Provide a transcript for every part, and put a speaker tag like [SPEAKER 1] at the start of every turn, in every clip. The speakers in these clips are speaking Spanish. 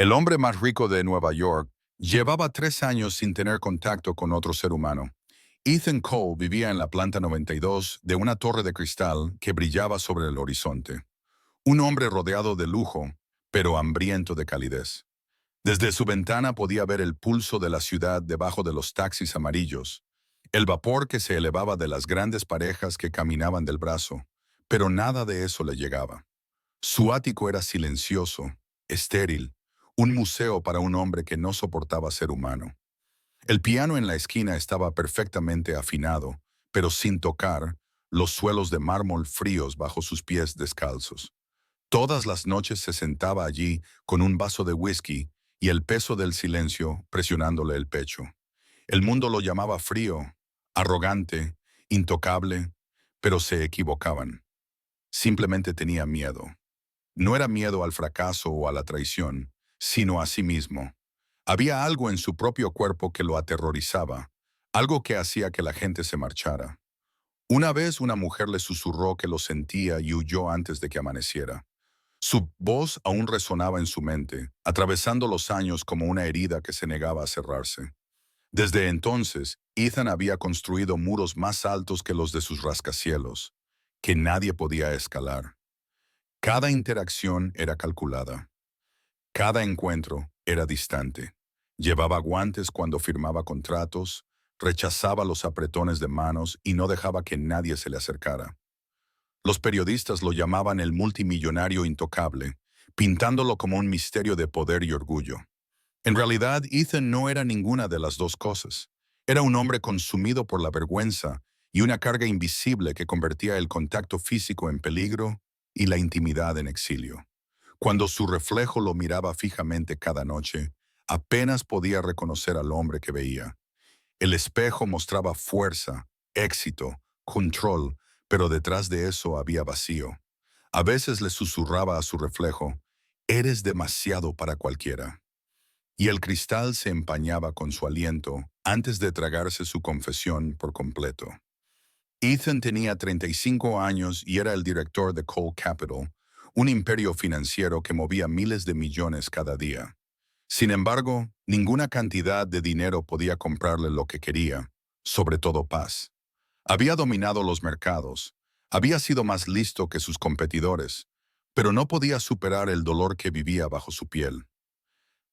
[SPEAKER 1] El hombre más rico de Nueva York llevaba 3 años sin tener contacto con otro ser humano. Ethan Cole vivía en la planta 92 de una torre de cristal que brillaba sobre el horizonte. Un hombre rodeado de lujo, pero hambriento de calidez. Desde su ventana podía ver el pulso de la ciudad debajo de los taxis amarillos, el vapor que se elevaba de las grandes parejas que caminaban del brazo, pero nada de eso le llegaba. Su ático era silencioso, estéril, un museo para un hombre que no soportaba ser humano. El piano en la esquina estaba perfectamente afinado, pero sin tocar los suelos de mármol fríos bajo sus pies descalzos. Todas las noches se sentaba allí con un vaso de whisky y el peso del silencio presionándole el pecho. El mundo lo llamaba frío, arrogante, intocable, pero se equivocaban. Simplemente tenía miedo. No era miedo al fracaso o a la traición, sino a sí mismo. Había algo en su propio cuerpo que lo aterrorizaba, algo que hacía que la gente se marchara. Una vez una mujer le susurró que lo sentía y huyó antes de que amaneciera. Su voz aún resonaba en su mente, atravesando los años como una herida que se negaba a cerrarse. Desde entonces, Ethan había construido muros más altos que los de sus rascacielos, que nadie podía escalar. Cada interacción era calculada. Cada encuentro era distante. Llevaba guantes cuando firmaba contratos, rechazaba los apretones de manos y no dejaba que nadie se le acercara. Los periodistas lo llamaban el multimillonario intocable, pintándolo como un misterio de poder y orgullo. En realidad, Ethan no era ninguna de las dos cosas. Era un hombre consumido por la vergüenza y una carga invisible que convertía el contacto físico en peligro y la intimidad en exilio. Cuando su reflejo lo miraba fijamente cada noche, apenas podía reconocer al hombre que veía. El espejo mostraba fuerza, éxito, control, pero detrás de eso había vacío. A veces le susurraba a su reflejo, «Eres demasiado para cualquiera». Y el cristal se empañaba con su aliento antes de tragarse su confesión por completo. Ethan tenía 35 años y era el director de Cole Capital, un imperio financiero que movía miles de millones cada día. Sin embargo, ninguna cantidad de dinero podía comprarle lo que quería, sobre todo paz. Había dominado los mercados, había sido más listo que sus competidores, pero no podía superar el dolor que vivía bajo su piel.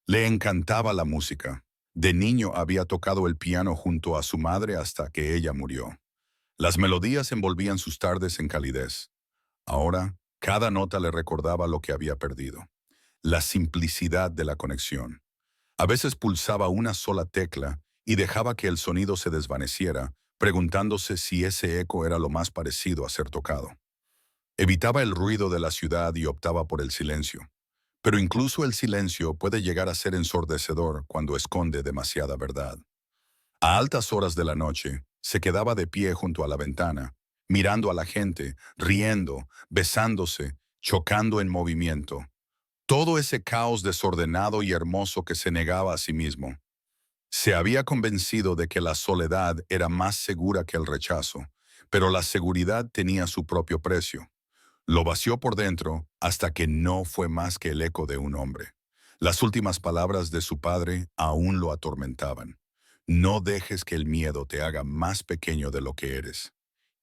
[SPEAKER 1] Le encantaba la música. De niño había tocado el piano junto a su madre hasta que ella murió. Las melodías envolvían sus tardes en calidez. Ahora, cada nota le recordaba lo que había perdido. La simplicidad de la conexión. A veces pulsaba una sola tecla y dejaba que el sonido se desvaneciera, preguntándose si ese eco era lo más parecido a ser tocado. Evitaba el ruido de la ciudad y optaba por el silencio. Pero incluso el silencio puede llegar a ser ensordecedor cuando esconde demasiada verdad. A altas horas de la noche, se quedaba de pie junto a la ventana, mirando a la gente, riendo, besándose, chocando en movimiento. Todo ese caos desordenado y hermoso que se negaba a sí mismo. Se había convencido de que la soledad era más segura que el rechazo, pero la seguridad tenía su propio precio. Lo vació por dentro hasta que no fue más que el eco de un hombre. Las últimas palabras de su padre aún lo atormentaban. No dejes que el miedo te haga más pequeño de lo que eres.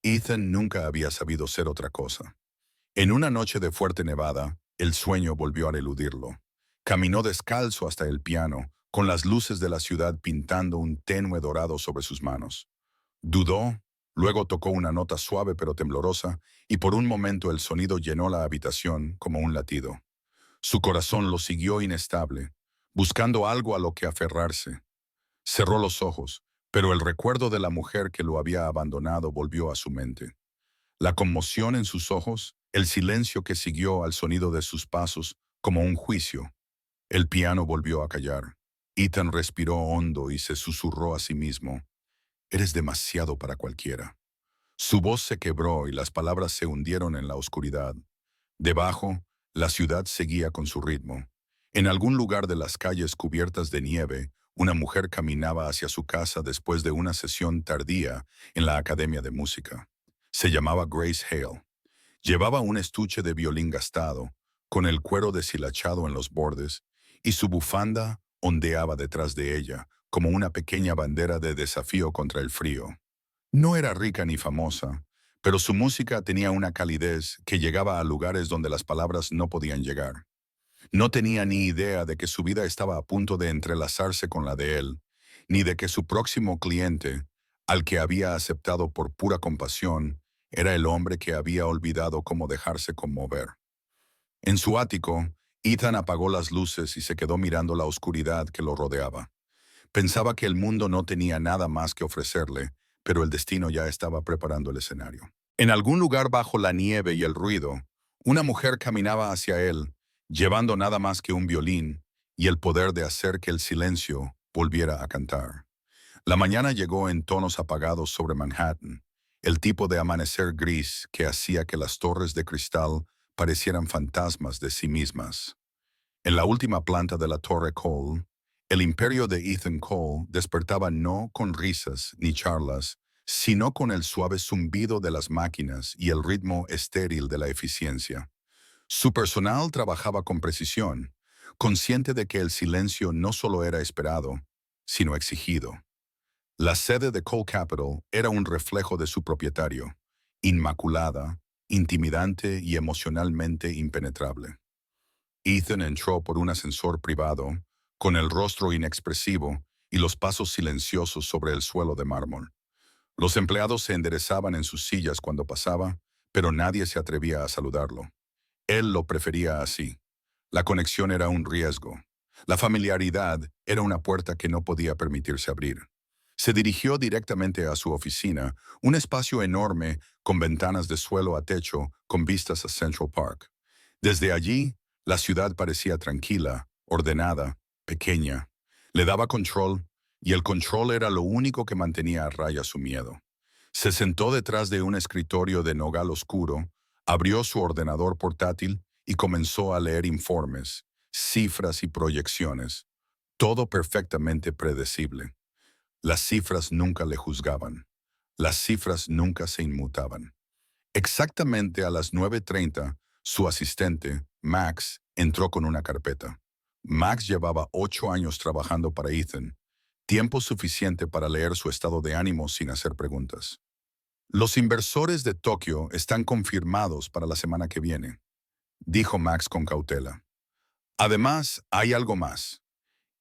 [SPEAKER 1] Ethan nunca había sabido ser otra cosa. En una noche de fuerte nevada, el sueño volvió a eludirlo. Caminó descalzo hasta el piano, con las luces de la ciudad pintando un tenue dorado sobre sus manos. Dudó, luego tocó una nota suave pero temblorosa, y por un momento el sonido llenó la habitación como un latido. Su corazón lo siguió inestable, buscando algo a lo que aferrarse. Cerró los ojos, pero el recuerdo de la mujer que lo había abandonado volvió a su mente. La conmoción en sus ojos, el silencio que siguió al sonido de sus pasos, como un juicio. El piano volvió a callar. Ethan respiró hondo y se susurró a sí mismo, «Eres demasiado para cualquiera». Su voz se quebró y las palabras se hundieron en la oscuridad. Debajo, la ciudad seguía con su ritmo. En algún lugar de las calles cubiertas de nieve, una mujer caminaba hacia su casa después de una sesión tardía en la Academia de Música. Se llamaba Grace Hale. Llevaba un estuche de violín gastado, con el cuero deshilachado en los bordes, y su bufanda ondeaba detrás de ella como una pequeña bandera de desafío contra el frío. No era rica ni famosa, pero su música tenía una calidez que llegaba a lugares donde las palabras no podían llegar. No tenía ni idea de que su vida estaba a punto de entrelazarse con la de él, ni de que su próximo cliente, al que había aceptado por pura compasión, era el hombre que había olvidado cómo dejarse conmover. En su ático, Ethan apagó las luces y se quedó mirando la oscuridad que lo rodeaba. Pensaba que el mundo no tenía nada más que ofrecerle, pero el destino ya estaba preparando el escenario. En algún lugar bajo la nieve y el ruido, una mujer caminaba hacia él, llevando nada más que un violín y el poder de hacer que el silencio volviera a cantar. La mañana llegó en tonos apagados sobre Manhattan, el tipo de amanecer gris que hacía que las torres de cristal parecieran fantasmas de sí mismas. En la última planta de la Torre Cole, el imperio de Ethan Cole despertaba no con risas ni charlas, sino con el suave zumbido de las máquinas y el ritmo estéril de la eficiencia. Su personal trabajaba con precisión, consciente de que el silencio no solo era esperado, sino exigido. La sede de Cole Capital era un reflejo de su propietario, inmaculada, intimidante y emocionalmente impenetrable. Ethan entró por un ascensor privado, con el rostro inexpresivo y los pasos silenciosos sobre el suelo de mármol. Los empleados se enderezaban en sus sillas cuando pasaba, pero nadie se atrevía a saludarlo. Él lo prefería así. La conexión era un riesgo. La familiaridad era una puerta que no podía permitirse abrir. Se dirigió directamente a su oficina, un espacio enorme con ventanas de suelo a techo con vistas a Central Park. Desde allí, la ciudad parecía tranquila, ordenada, pequeña. Le daba control, y el control era lo único que mantenía a raya su miedo. Se sentó detrás de un escritorio de nogal oscuro, abrió su ordenador portátil y comenzó a leer informes, cifras y proyecciones. Todo perfectamente predecible. Las cifras nunca le juzgaban. Las cifras nunca se inmutaban. Exactamente a las 9:30, su asistente, Max, entró con una carpeta. Max llevaba 8 años trabajando para Ethan, tiempo suficiente para leer su estado de ánimo sin hacer preguntas. Los inversores de Tokio están confirmados para la semana que viene, dijo Max con cautela. Además, hay algo más.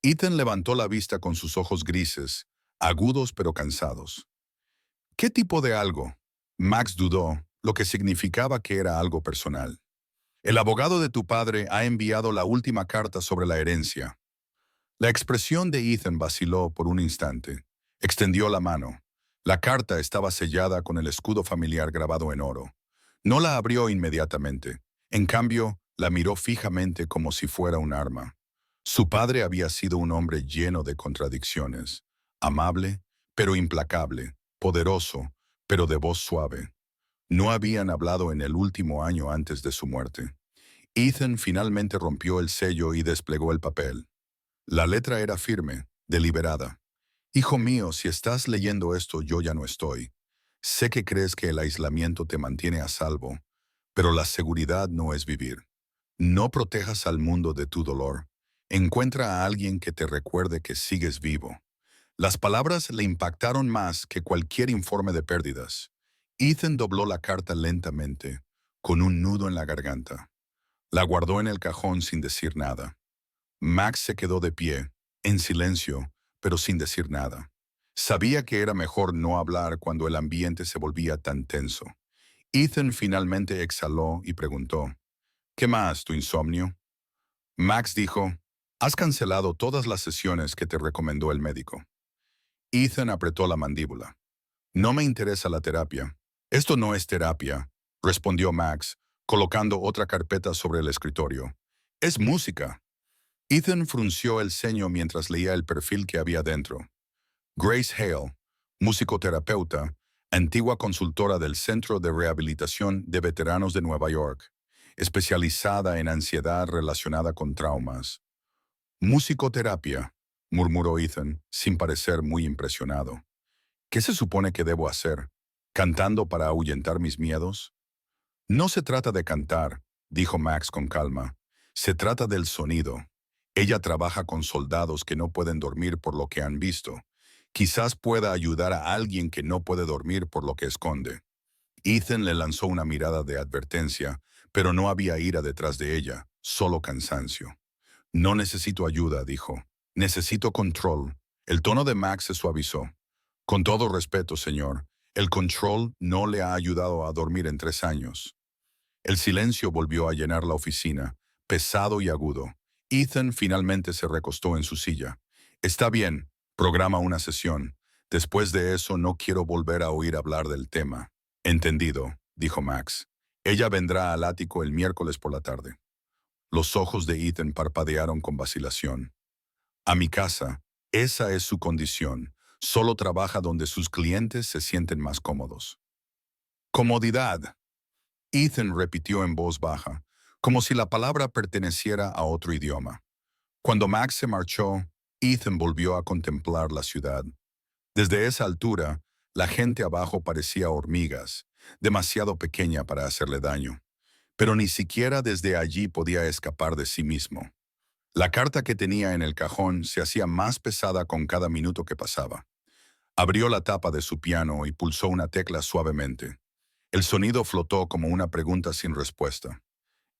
[SPEAKER 1] Ethan levantó la vista con sus ojos grises, agudos pero cansados. ¿Qué tipo de algo? Max dudó, lo que significaba que era algo personal. El abogado de tu padre ha enviado la última carta sobre la herencia. La expresión de Ethan vaciló por un instante. Extendió la mano. La carta estaba sellada con el escudo familiar grabado en oro. No la abrió inmediatamente. En cambio, la miró fijamente como si fuera un arma. Su padre había sido un hombre lleno de contradicciones. Amable, pero implacable. Poderoso, pero de voz suave. No habían hablado en el último año antes de su muerte. Ethan finalmente rompió el sello y desplegó el papel. La letra era firme, deliberada. Hijo mío, si estás leyendo esto, yo ya no estoy. Sé que crees que el aislamiento te mantiene a salvo, pero la seguridad no es vivir. No protejas al mundo de tu dolor. Encuentra a alguien que te recuerde que sigues vivo. Las palabras le impactaron más que cualquier informe de pérdidas. Ethan dobló la carta lentamente, con un nudo en la garganta. La guardó en el cajón sin decir nada. Max se quedó de pie, en silencio, pero sin decir nada. Sabía que era mejor no hablar cuando el ambiente se volvía tan tenso. Ethan finalmente exhaló y preguntó, ¿qué más, tu insomnio? Max dijo, has cancelado todas las sesiones que te recomendó el médico. Ethan apretó la mandíbula. No me interesa la terapia. Esto no es terapia, respondió Max, colocando otra carpeta sobre el escritorio. Es música. Ethan frunció el ceño mientras leía el perfil que había dentro. Grace Hale, musicoterapeuta, antigua consultora del Centro de Rehabilitación de Veteranos de Nueva York, especializada en ansiedad relacionada con traumas. Musicoterapia, murmuró Ethan, sin parecer muy impresionado. ¿Qué se supone que debo hacer? ¿Cantando para ahuyentar mis miedos? No se trata de cantar, dijo Max con calma. Se trata del sonido. Ella trabaja con soldados que no pueden dormir por lo que han visto. Quizás pueda ayudar a alguien que no puede dormir por lo que esconde. Ethan le lanzó una mirada de advertencia, pero no había ira detrás de ella, solo cansancio. No necesito ayuda, dijo. Necesito control. El tono de Max se suavizó. Con todo respeto, señor, el control no le ha ayudado a dormir en 3 años. El silencio volvió a llenar la oficina, pesado y agudo. Ethan finalmente se recostó en su silla. Está bien, programa una sesión. Después de eso no quiero volver a oír hablar del tema. Entendido, dijo Max. Ella vendrá al ático el miércoles por la tarde. Los ojos de Ethan parpadearon con vacilación. A mi casa, esa es su condición. Solo trabaja donde sus clientes se sienten más cómodos. Comodidad. Ethan repitió en voz baja, como si la palabra perteneciera a otro idioma. Cuando Max se marchó, Ethan volvió a contemplar la ciudad. Desde esa altura, la gente abajo parecía hormigas, demasiado pequeña para hacerle daño. Pero ni siquiera desde allí podía escapar de sí mismo. La carta que tenía en el cajón se hacía más pesada con cada minuto que pasaba. Abrió la tapa de su piano y pulsó una tecla suavemente. El sonido flotó como una pregunta sin respuesta.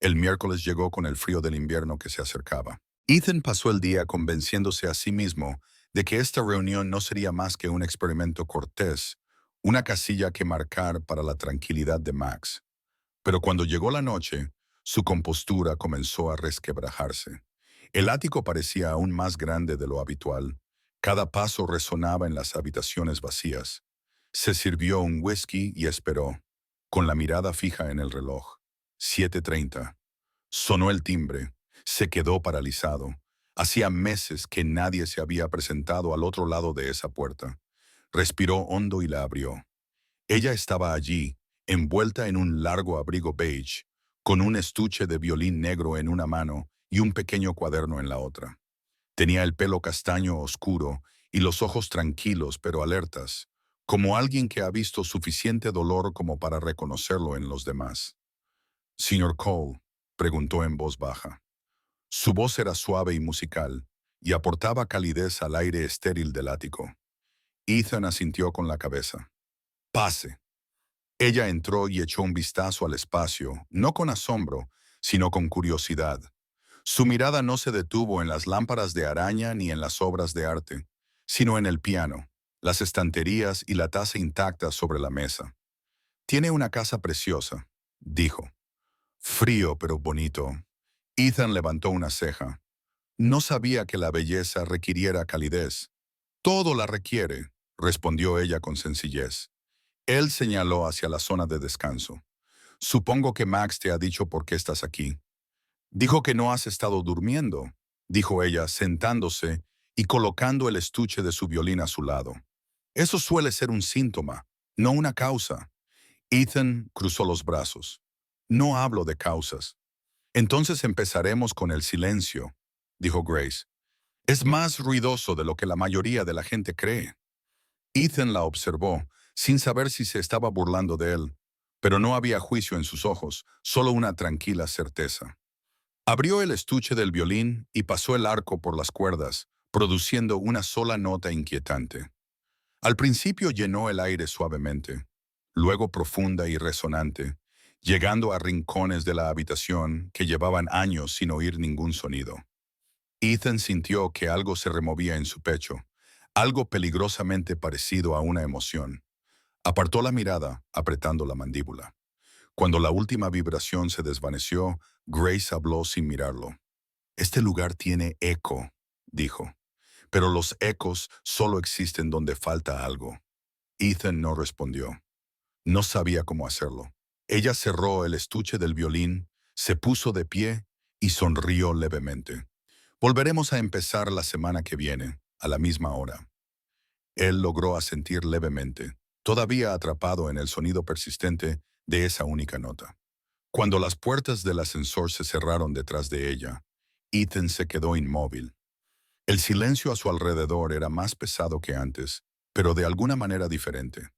[SPEAKER 1] El miércoles llegó con el frío del invierno que se acercaba. Ethan pasó el día convenciéndose a sí mismo de que esta reunión no sería más que un experimento cortés, una casilla que marcar para la tranquilidad de Max. Pero cuando llegó la noche, su compostura comenzó a resquebrajarse. El ático parecía aún más grande de lo habitual. Cada paso resonaba en las habitaciones vacías. Se sirvió un whisky y esperó, con la mirada fija en el reloj. 7:30. Sonó el timbre. Se quedó paralizado. Hacía meses que nadie se había presentado al otro lado de esa puerta. Respiró hondo y la abrió. Ella estaba allí, envuelta en un largo abrigo beige, con un estuche de violín negro en una mano y un pequeño cuaderno en la otra. Tenía el pelo castaño oscuro y los ojos tranquilos pero alertas, como alguien que ha visto suficiente dolor como para reconocerlo en los demás. «Señor Cole», preguntó en voz baja. Su voz era suave y musical, y aportaba calidez al aire estéril del ático. Ethan asintió con la cabeza. «Pase». Ella entró y echó un vistazo al espacio, no con asombro, sino con curiosidad. Su mirada no se detuvo en las lámparas de araña ni en las obras de arte, sino en el piano, las estanterías y la taza intacta sobre la mesa. «Tiene una casa preciosa», dijo. «Frío pero bonito». Ethan levantó una ceja. No sabía que la belleza requiriera calidez. «Todo la requiere», respondió ella con sencillez. Él señaló hacia la zona de descanso. «Supongo que Max te ha dicho por qué estás aquí». «Dijo que no has estado durmiendo», dijo ella, sentándose y colocando el estuche de su violín a su lado. «Eso suele ser un síntoma, no una causa». Ethan cruzó los brazos. «No hablo de causas». «Entonces empezaremos con el silencio», dijo Grace. «Es más ruidoso de lo que la mayoría de la gente cree». Ethan la observó, sin saber si se estaba burlando de él, pero no había juicio en sus ojos, solo una tranquila certeza. Abrió el estuche del violín y pasó el arco por las cuerdas, produciendo una sola nota inquietante. Al principio llenó el aire suavemente, luego profunda y resonante, llegando a rincones de la habitación que llevaban años sin oír ningún sonido. Ethan sintió que algo se removía en su pecho, algo peligrosamente parecido a una emoción. Apartó la mirada, apretando la mandíbula. Cuando la última vibración se desvaneció, Grace habló sin mirarlo. «Este lugar tiene eco», dijo. «Pero los ecos solo existen donde falta algo». Ethan no respondió. No sabía cómo hacerlo. Ella cerró el estuche del violín, se puso de pie y sonrió levemente. «Volveremos a empezar la semana que viene, a la misma hora». Él logró asentir levemente, todavía atrapado en el sonido persistente de esa única nota. Cuando las puertas del ascensor se cerraron detrás de ella, Ethan se quedó inmóvil. El silencio a su alrededor era más pesado que antes, pero de alguna manera diferente.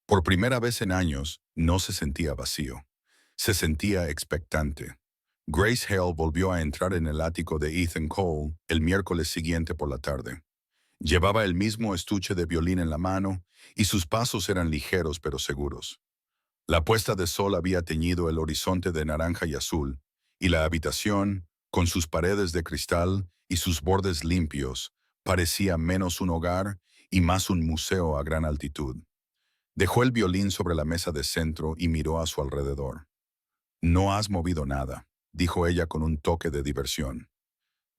[SPEAKER 1] Por primera vez en años, no se sentía vacío. Se sentía expectante. Grace Hale volvió a entrar en el ático de Ethan Cole el miércoles siguiente por la tarde. Llevaba el mismo estuche de violín en la mano y sus pasos eran ligeros pero seguros. La puesta de sol había teñido el horizonte de naranja y azul, y la habitación, con sus paredes de cristal y sus bordes limpios, parecía menos un hogar y más un museo a gran altitud. Dejó el violín sobre la mesa de centro y miró a su alrededor. «No has movido nada», dijo ella con un toque de diversión.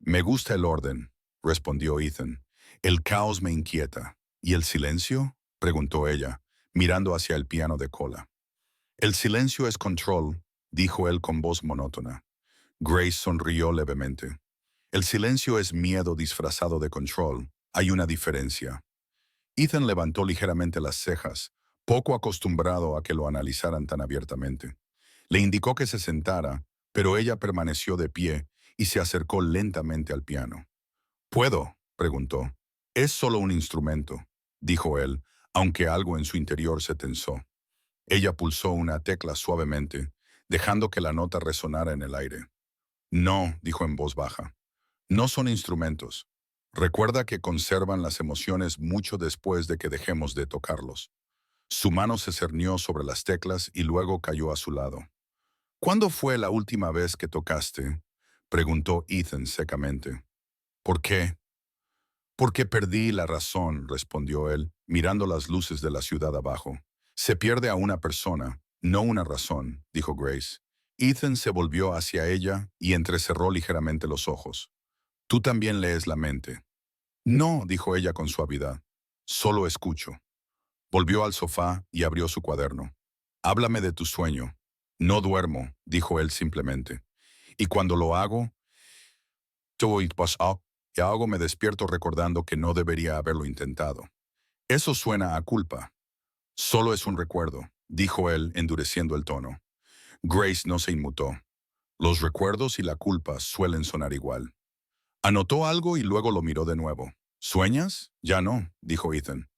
[SPEAKER 1] «Me gusta el orden», respondió Ethan. «El caos me inquieta». «¿Y el silencio?», preguntó ella, mirando hacia el piano de cola. «El silencio es control», dijo él con voz monótona. Grace sonrió levemente. «El silencio es miedo disfrazado de control. Hay una diferencia». Ethan levantó ligeramente las cejas, poco acostumbrado a que lo analizaran tan abiertamente. Le indicó que se sentara, pero ella permaneció de pie y se acercó lentamente al piano. «¿Puedo?», preguntó. «Es solo un instrumento», dijo él, aunque algo en su interior se tensó. Ella pulsó una tecla suavemente, dejando que la nota resonara en el aire. «No», dijo en voz baja. «No son instrumentos. Recuerda que conservan las emociones mucho después de que dejemos de tocarlos». Su mano se cernió sobre las teclas y luego cayó a su lado. «¿Cuándo fue la última vez que tocaste?», preguntó Ethan secamente. «¿Por qué?». «Porque perdí la razón», respondió él, mirando las luces de la ciudad abajo. «Se pierde a una persona, no una razón», dijo Grace. Ethan se volvió hacia ella y entrecerró ligeramente los ojos. «Tú también lees la mente». «No», dijo ella con suavidad. «Solo escucho». Volvió al sofá y abrió su cuaderno. «Háblame de tu sueño». «No duermo», dijo él simplemente. «Y cuando lo hago, y hago me despierto recordando que no debería haberlo intentado. Eso suena a culpa». «Solo es un recuerdo», dijo él, endureciendo el tono. Grace no se inmutó. Los recuerdos y la culpa suelen sonar igual. Anotó algo y luego lo miró de nuevo. «¿Sueñas?». «Ya no», dijo Ethan.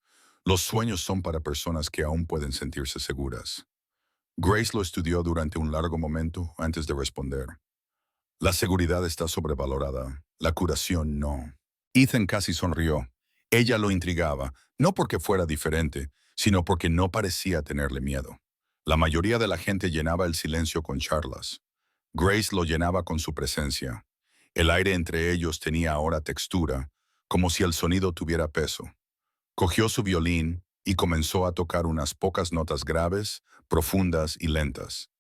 [SPEAKER 1] «Los sueños son para personas que aún pueden sentirse seguras». Grace lo estudió durante un largo momento antes de responder. «La seguridad está sobrevalorada, la curación no». Ethan casi sonrió. Ella lo intrigaba, no porque fuera diferente, sino porque no parecía tenerle miedo. La mayoría de la gente llenaba el silencio con charlas. Grace lo llenaba con su presencia. El aire entre ellos tenía ahora textura, como si el sonido tuviera peso. Cogió su violín y comenzó a tocar unas pocas notas graves, profundas y lentas.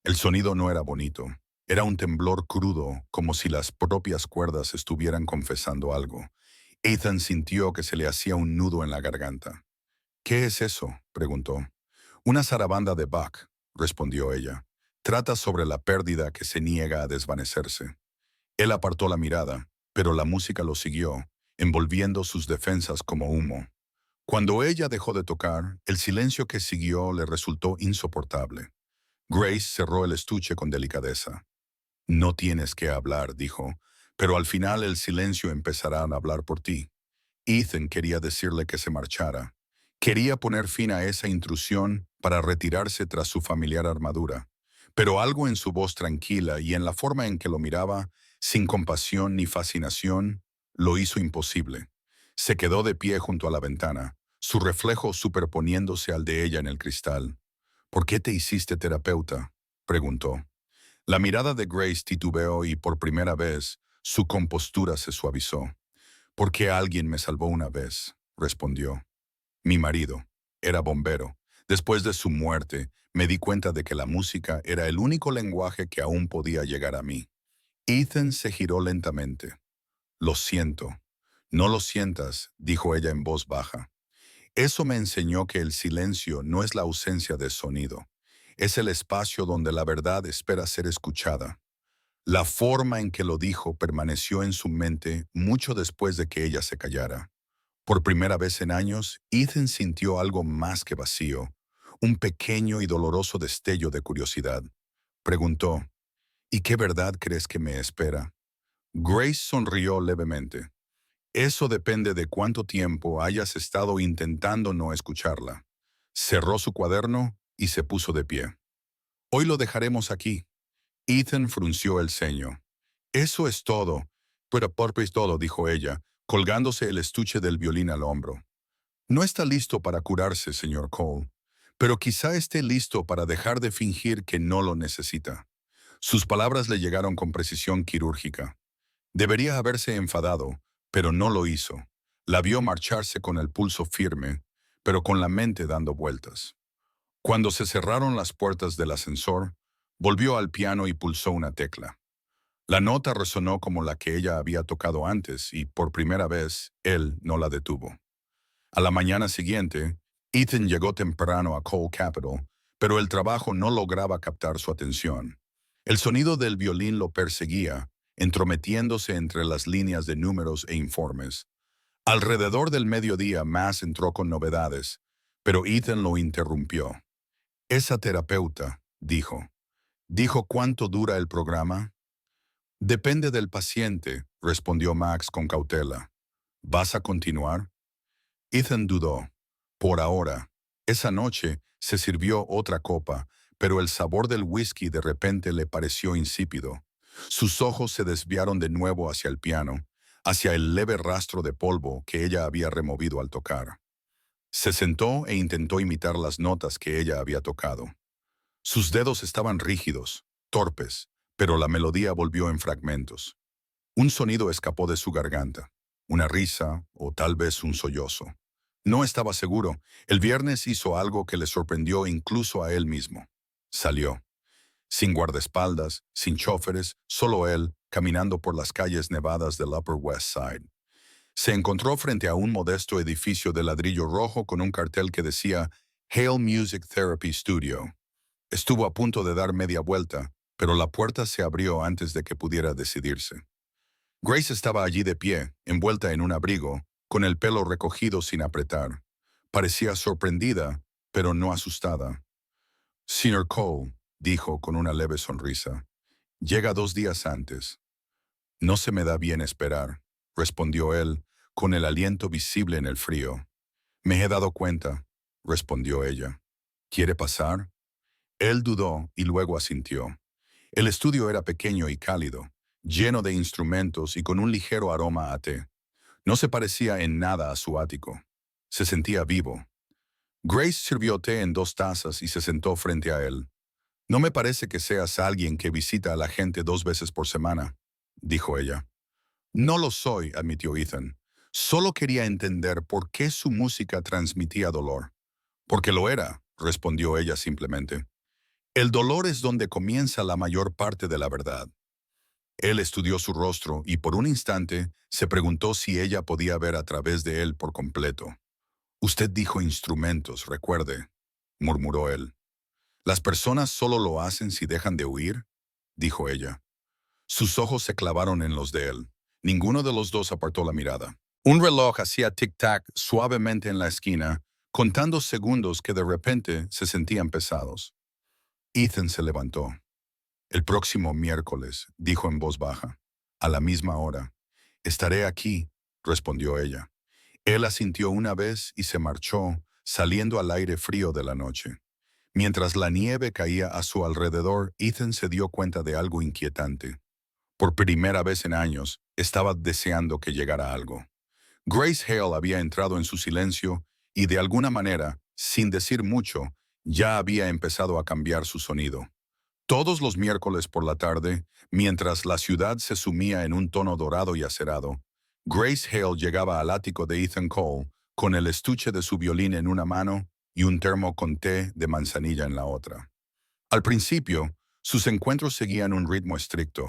[SPEAKER 1] El sonido no era bonito. Era un temblor crudo, como si las propias cuerdas estuvieran confesando algo. Ethan sintió que se le hacía un nudo en la garganta. «¿Qué es eso?», preguntó. «Una zarabanda de Bach», respondió ella. «Trata sobre la pérdida que se niega a desvanecerse». Él apartó la mirada, pero la música lo siguió, envolviendo sus defensas como humo. Cuando ella dejó de tocar, el silencio que siguió le resultó insoportable. Grace cerró el estuche con delicadeza. «No tienes que hablar», dijo, «pero al final el silencio empezará a hablar por ti». Ethan quería decirle que se marchara. Quería poner fin a esa intrusión para retirarse tras su familiar armadura. Pero algo en su voz tranquila y en la forma en que lo miraba, sin compasión ni fascinación, lo hizo imposible. Se quedó de pie junto a la ventana, su reflejo superponiéndose al de ella en el cristal. «¿Por qué te hiciste terapeuta?», preguntó. La mirada de Grace titubeó y por primera vez su compostura se suavizó. «Porque alguien me salvó una vez», respondió. «Mi marido. Era bombero. Después de su muerte, me di cuenta de que la música era el único lenguaje que aún podía llegar a mí». Ethan se giró lentamente. «Lo siento». «No lo sientas», dijo ella en voz baja. «Eso me enseñó que el silencio no es la ausencia de sonido. Es el espacio donde la verdad espera ser escuchada». La forma en que lo dijo permaneció en su mente mucho después de que ella se callara. Por primera vez en años, Ethan sintió algo más que vacío, un pequeño y doloroso destello de curiosidad. Preguntó, «¿Y qué verdad crees que me espera?». Grace sonrió levemente. «Eso depende de cuánto tiempo hayas estado intentando no escucharla». Cerró su cuaderno y se puso de pie. «Hoy lo dejaremos aquí». Ethan frunció el ceño. Eso es todo. Pero por es todo, dijo ella, colgándose el estuche del violín al hombro. No está listo para curarse, señor Cole, pero quizá esté listo para dejar de fingir que no lo necesita. Sus palabras le llegaron con precisión quirúrgica. Debería haberse enfadado, pero no lo hizo. La vio marcharse con el pulso firme, pero con la mente dando vueltas. Cuando se cerraron las puertas del ascensor, volvió al piano y pulsó una tecla. La nota resonó como la que ella había tocado antes y, por primera vez, él no la detuvo. A la mañana siguiente, Ethan llegó temprano a Cole Capital, pero el trabajo no lograba captar su atención. El sonido del violín lo perseguía, entrometiéndose entre las líneas de números e informes. Alrededor del mediodía, Mass entró con novedades, pero Ethan lo interrumpió. Esa terapeuta, dijo. ¿Dijo cuánto dura el programa? Depende del paciente, respondió Max con cautela. ¿Vas a continuar? Ethan dudó. Por ahora. Esa noche se sirvió otra copa, pero el sabor del whisky de repente le pareció insípido. Sus ojos se desviaron de nuevo hacia el piano, hacia el leve rastro de polvo que ella había removido al tocar. Se sentó e intentó imitar las notas que ella había tocado. Sus dedos estaban rígidos, torpes, pero la melodía volvió en fragmentos. Un sonido escapó de su garganta, una risa o tal vez un sollozo. No estaba seguro. El viernes hizo algo que le sorprendió incluso a él mismo. Salió. Sin guardaespaldas, sin choferes, solo él, caminando por las calles nevadas del Upper West Side. Se encontró frente a un modesto edificio de ladrillo rojo con un cartel que decía Hale Music Therapy Studio. Estuvo a punto de dar media vuelta, pero la puerta se abrió antes de que pudiera decidirse. Grace estaba allí de pie, envuelta en un abrigo, con el pelo recogido sin apretar. Parecía sorprendida, pero no asustada. Señor Cole, dijo con una leve sonrisa, llega 2 días antes. No se me da bien esperar, respondió él, con el aliento visible en el frío. Me he dado cuenta, respondió ella. ¿Quiere pasar? Él dudó y luego asintió. El estudio era pequeño y cálido, lleno de instrumentos y con un ligero aroma a té. No se parecía en nada a su ático. Se sentía vivo. Grace sirvió té en 2 tazas y se sentó frente a él. No me parece que seas alguien que visita a la gente 2 veces por semana, dijo ella. No lo soy, admitió Ethan. Solo quería entender por qué su música transmitía dolor. Porque lo era, respondió ella simplemente. El dolor es donde comienza la mayor parte de la verdad. Él estudió su rostro y por un instante se preguntó si ella podía ver a través de él por completo. Usted dijo instrumentos, recuerde, murmuró él. ¿Las personas solo lo hacen si dejan de huir? Dijo ella. Sus ojos se clavaron en los de él. Ninguno de los dos apartó la mirada. Un reloj hacía tic-tac suavemente en la esquina, contando segundos que de repente se sentían pesados. Ethan se levantó. El próximo miércoles, dijo en voz baja, a la misma hora. Estaré aquí, respondió ella. Él asintió una vez y se marchó, saliendo al aire frío de la noche. Mientras la nieve caía a su alrededor, Ethan se dio cuenta de algo inquietante. Por primera vez en años, estaba deseando que llegara algo. Grace Hale había entrado en su silencio y de alguna manera, sin decir mucho, ya había empezado a cambiar su sonido. Todos los miércoles por la tarde, mientras la ciudad se sumía en un tono dorado y acerado, Grace Hale llegaba al ático de Ethan Cole con el estuche de su violín en una mano y un termo con té de manzanilla en la otra. Al principio, sus encuentros seguían un ritmo estricto.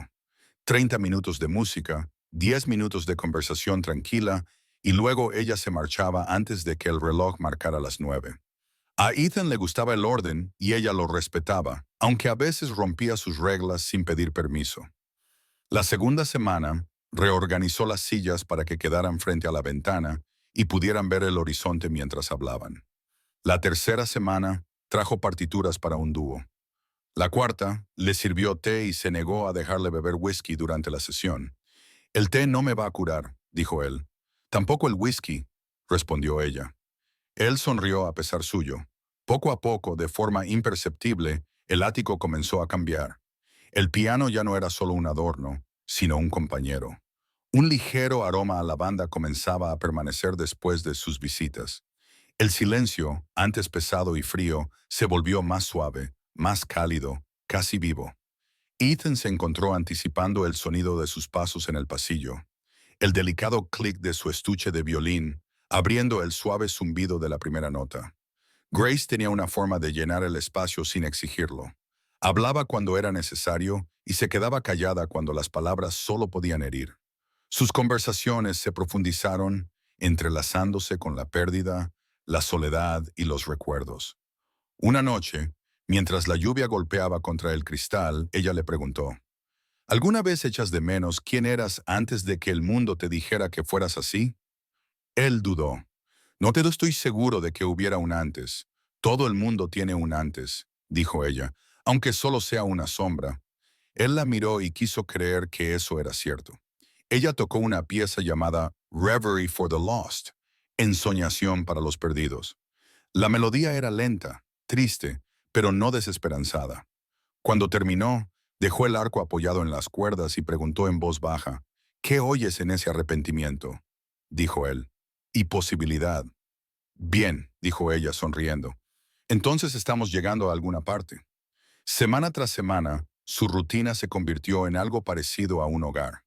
[SPEAKER 1] 30 minutos de música, 10 minutos de conversación tranquila y luego ella se marchaba antes de que el reloj marcara las 9. A Ethan le gustaba el orden y ella lo respetaba, aunque a veces rompía sus reglas sin pedir permiso. La segunda semana, reorganizó las sillas para que quedaran frente a la ventana y pudieran ver el horizonte mientras hablaban. La tercera semana, trajo partituras para un dúo. La cuarta, le sirvió té y se negó a dejarle beber whisky durante la sesión. El té no me va a curar, dijo él. Tampoco el whisky, respondió ella. Él sonrió a pesar suyo. Poco a poco, de forma imperceptible, el ático comenzó a cambiar. El piano ya no era solo un adorno, sino un compañero. Un ligero aroma a lavanda comenzaba a permanecer después de sus visitas. El silencio, antes pesado y frío, se volvió más suave, más cálido, casi vivo. Ethan se encontró anticipando el sonido de sus pasos en el pasillo, el delicado clic de su estuche de violín, abriendo el suave zumbido de la primera nota. Grace tenía una forma de llenar el espacio sin exigirlo. Hablaba cuando era necesario y se quedaba callada cuando las palabras solo podían herir. Sus conversaciones se profundizaron, entrelazándose con la pérdida, la soledad y los recuerdos. Una noche, mientras la lluvia golpeaba contra el cristal, ella le preguntó, ¿alguna vez echas de menos quién eras antes de que el mundo te dijera que fueras así? Él dudó. No te estoy seguro de que hubiera un antes. Todo el mundo tiene un antes, dijo ella, aunque solo sea una sombra. Él la miró y quiso creer que eso era cierto. Ella tocó una pieza llamada Reverie for the Lost, ensoñación para los perdidos. La melodía era lenta, triste, pero no desesperanzada. Cuando terminó, dejó el arco apoyado en las cuerdas y preguntó en voz baja, ¿qué oyes en ese arrepentimiento? Dijo él. Y posibilidad. Bien, dijo ella sonriendo. Entonces estamos llegando a alguna parte. Semana tras semana, su rutina se convirtió en algo parecido a un hogar.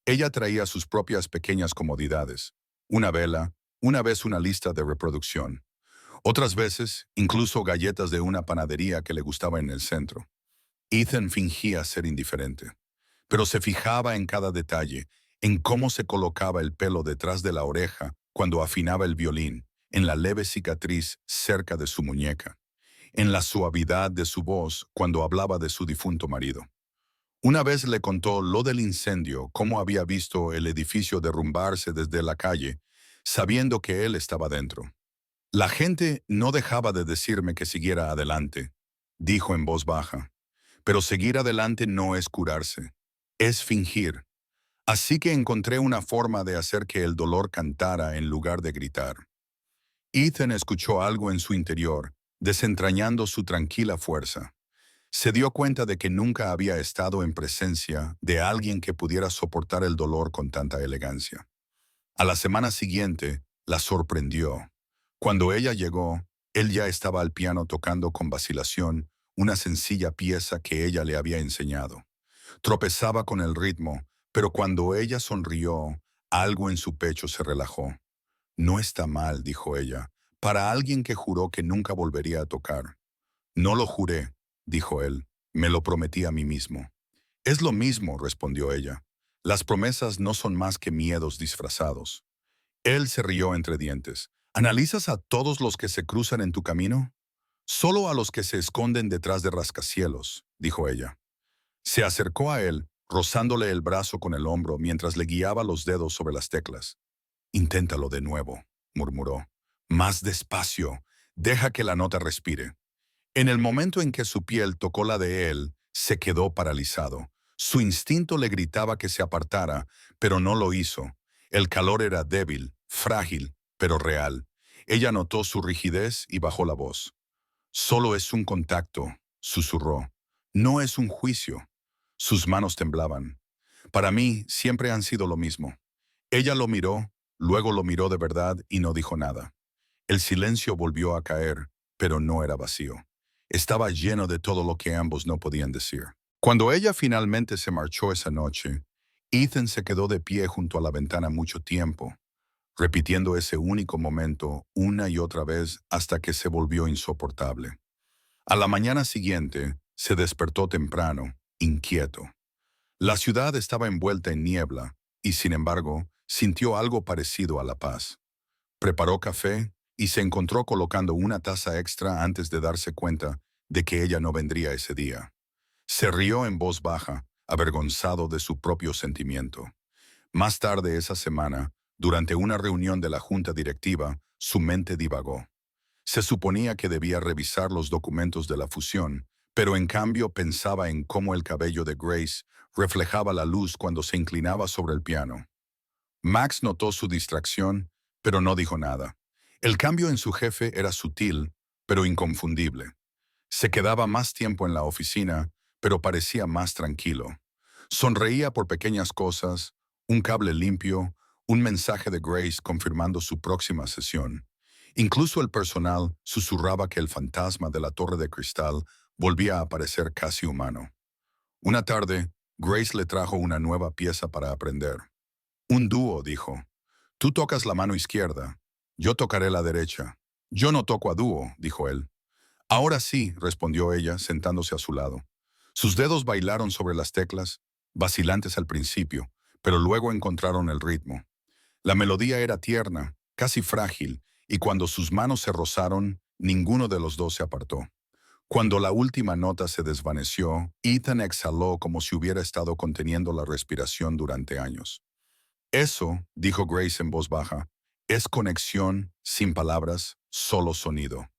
[SPEAKER 1] Ella traía sus propias pequeñas comodidades. Una vela, una vez una lista de reproducción. Otras veces, incluso galletas de una panadería que le gustaba en el centro. Ethan fingía ser indiferente, pero se fijaba en cada detalle, en cómo se colocaba el pelo detrás de la oreja cuando afinaba el violín, en la leve cicatriz cerca de su muñeca, en la suavidad de su voz cuando hablaba de su difunto marido. Una vez le contó lo del incendio, cómo había visto el edificio derrumbarse desde la calle, sabiendo que él estaba dentro. La gente no dejaba de decirme que siguiera adelante, dijo en voz baja. Pero seguir adelante no es curarse, es fingir. Así que encontré una forma de hacer que el dolor cantara en lugar de gritar. Ethan escuchó algo en su interior, desentrañando su tranquila fuerza. Se dio cuenta de que nunca había estado en presencia de alguien que pudiera soportar el dolor con tanta elegancia. A la semana siguiente, la sorprendió. Cuando ella llegó, él ya estaba al piano tocando con vacilación una sencilla pieza que ella le había enseñado. Tropezaba con el ritmo, pero cuando ella sonrió, algo en su pecho se relajó. No está mal, dijo ella, para alguien que juró que nunca volvería a tocar. No lo juré, dijo él, me lo prometí a mí mismo. Es lo mismo, respondió ella. Las promesas no son más que miedos disfrazados. Él se rió entre dientes. ¿Analizas a todos los que se cruzan en tu camino? Solo a los que se esconden detrás de rascacielos, dijo ella. Se acercó a él, rozándole el brazo con el hombro mientras le guiaba los dedos sobre las teclas. Inténtalo de nuevo, murmuró. Más despacio. Deja que la nota respire. En el momento en que su piel tocó la de él, se quedó paralizado. Su instinto le gritaba que se apartara, pero no lo hizo. El calor era débil, frágil, pero real. Ella notó su rigidez y bajó la voz. Solo es un contacto, susurró. No es un juicio. Sus manos temblaban. Para mí siempre han sido lo mismo. Ella lo miró, luego lo miró de verdad y no dijo nada. El silencio volvió a caer, pero no era vacío. Estaba lleno de todo lo que ambos no podían decir. Cuando ella finalmente se marchó esa noche, Ethan se quedó de pie junto a la ventana mucho tiempo, repitiendo ese único momento una y otra vez hasta que se volvió insoportable. A la mañana siguiente, se despertó temprano, inquieto. La ciudad estaba envuelta en niebla y, sin embargo, sintió algo parecido a la paz. Preparó café y se encontró colocando una taza extra antes de darse cuenta de que ella no vendría ese día. Se rió en voz baja, avergonzado de su propio sentimiento. Más tarde esa semana, durante una reunión de la junta directiva, su mente divagó. Se suponía que debía revisar los documentos de la fusión, pero en cambio pensaba en cómo el cabello de Grace reflejaba la luz cuando se inclinaba sobre el piano. Max notó su distracción, pero no dijo nada. El cambio en su jefe era sutil, pero inconfundible. Se quedaba más tiempo en la oficina, pero parecía más tranquilo. Sonreía por pequeñas cosas, un cable limpio, un mensaje de Grace confirmando su próxima sesión. Incluso el personal susurraba que el fantasma de la torre de cristal volvía a aparecer casi humano. Una tarde, Grace le trajo una nueva pieza para aprender. Un dúo, dijo. Tú tocas la mano izquierda, yo tocaré la derecha. Yo no toco a dúo, dijo él. Ahora sí, respondió ella, sentándose a su lado. Sus dedos bailaron sobre las teclas, vacilantes al principio, pero luego encontraron el ritmo. La melodía era tierna, casi frágil, y cuando sus manos se rozaron, ninguno de los dos se apartó. Cuando la última nota se desvaneció, Ethan exhaló como si hubiera estado conteniendo la respiración durante años. Eso, dijo Grace en voz baja, es conexión, sin palabras, solo sonido.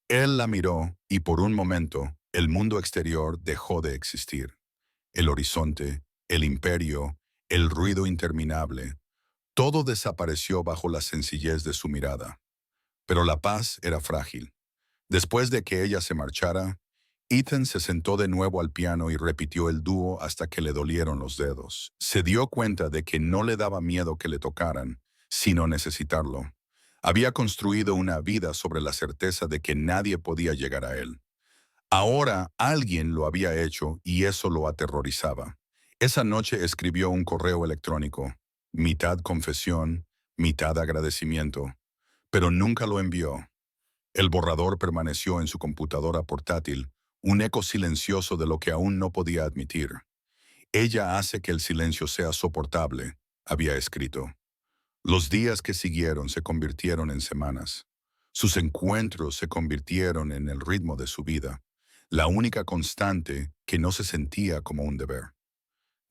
[SPEAKER 1] Él la miró y por un momento el mundo exterior dejó de existir. El horizonte, el imperio, el ruido interminable, todo desapareció bajo la sencillez de su mirada. Pero la paz era frágil. Después de que ella se marchara, Ethan se sentó de nuevo al piano y repitió el dúo hasta que le dolieron los dedos. Se dio cuenta de que no le daba miedo que le tocaran, sino necesitarlo. Había construido una vida sobre la certeza de que nadie podía llegar a él. Ahora alguien lo había hecho y eso lo aterrorizaba. Esa noche escribió un correo electrónico, mitad confesión, mitad agradecimiento, pero nunca lo envió. El borrador permaneció en su computadora portátil, un eco silencioso de lo que aún no podía admitir. Ella hace que el silencio sea soportable, había escrito. Los días que siguieron se convirtieron en semanas. Sus encuentros se convirtieron en el ritmo de su vida, la única constante que no se sentía como un deber.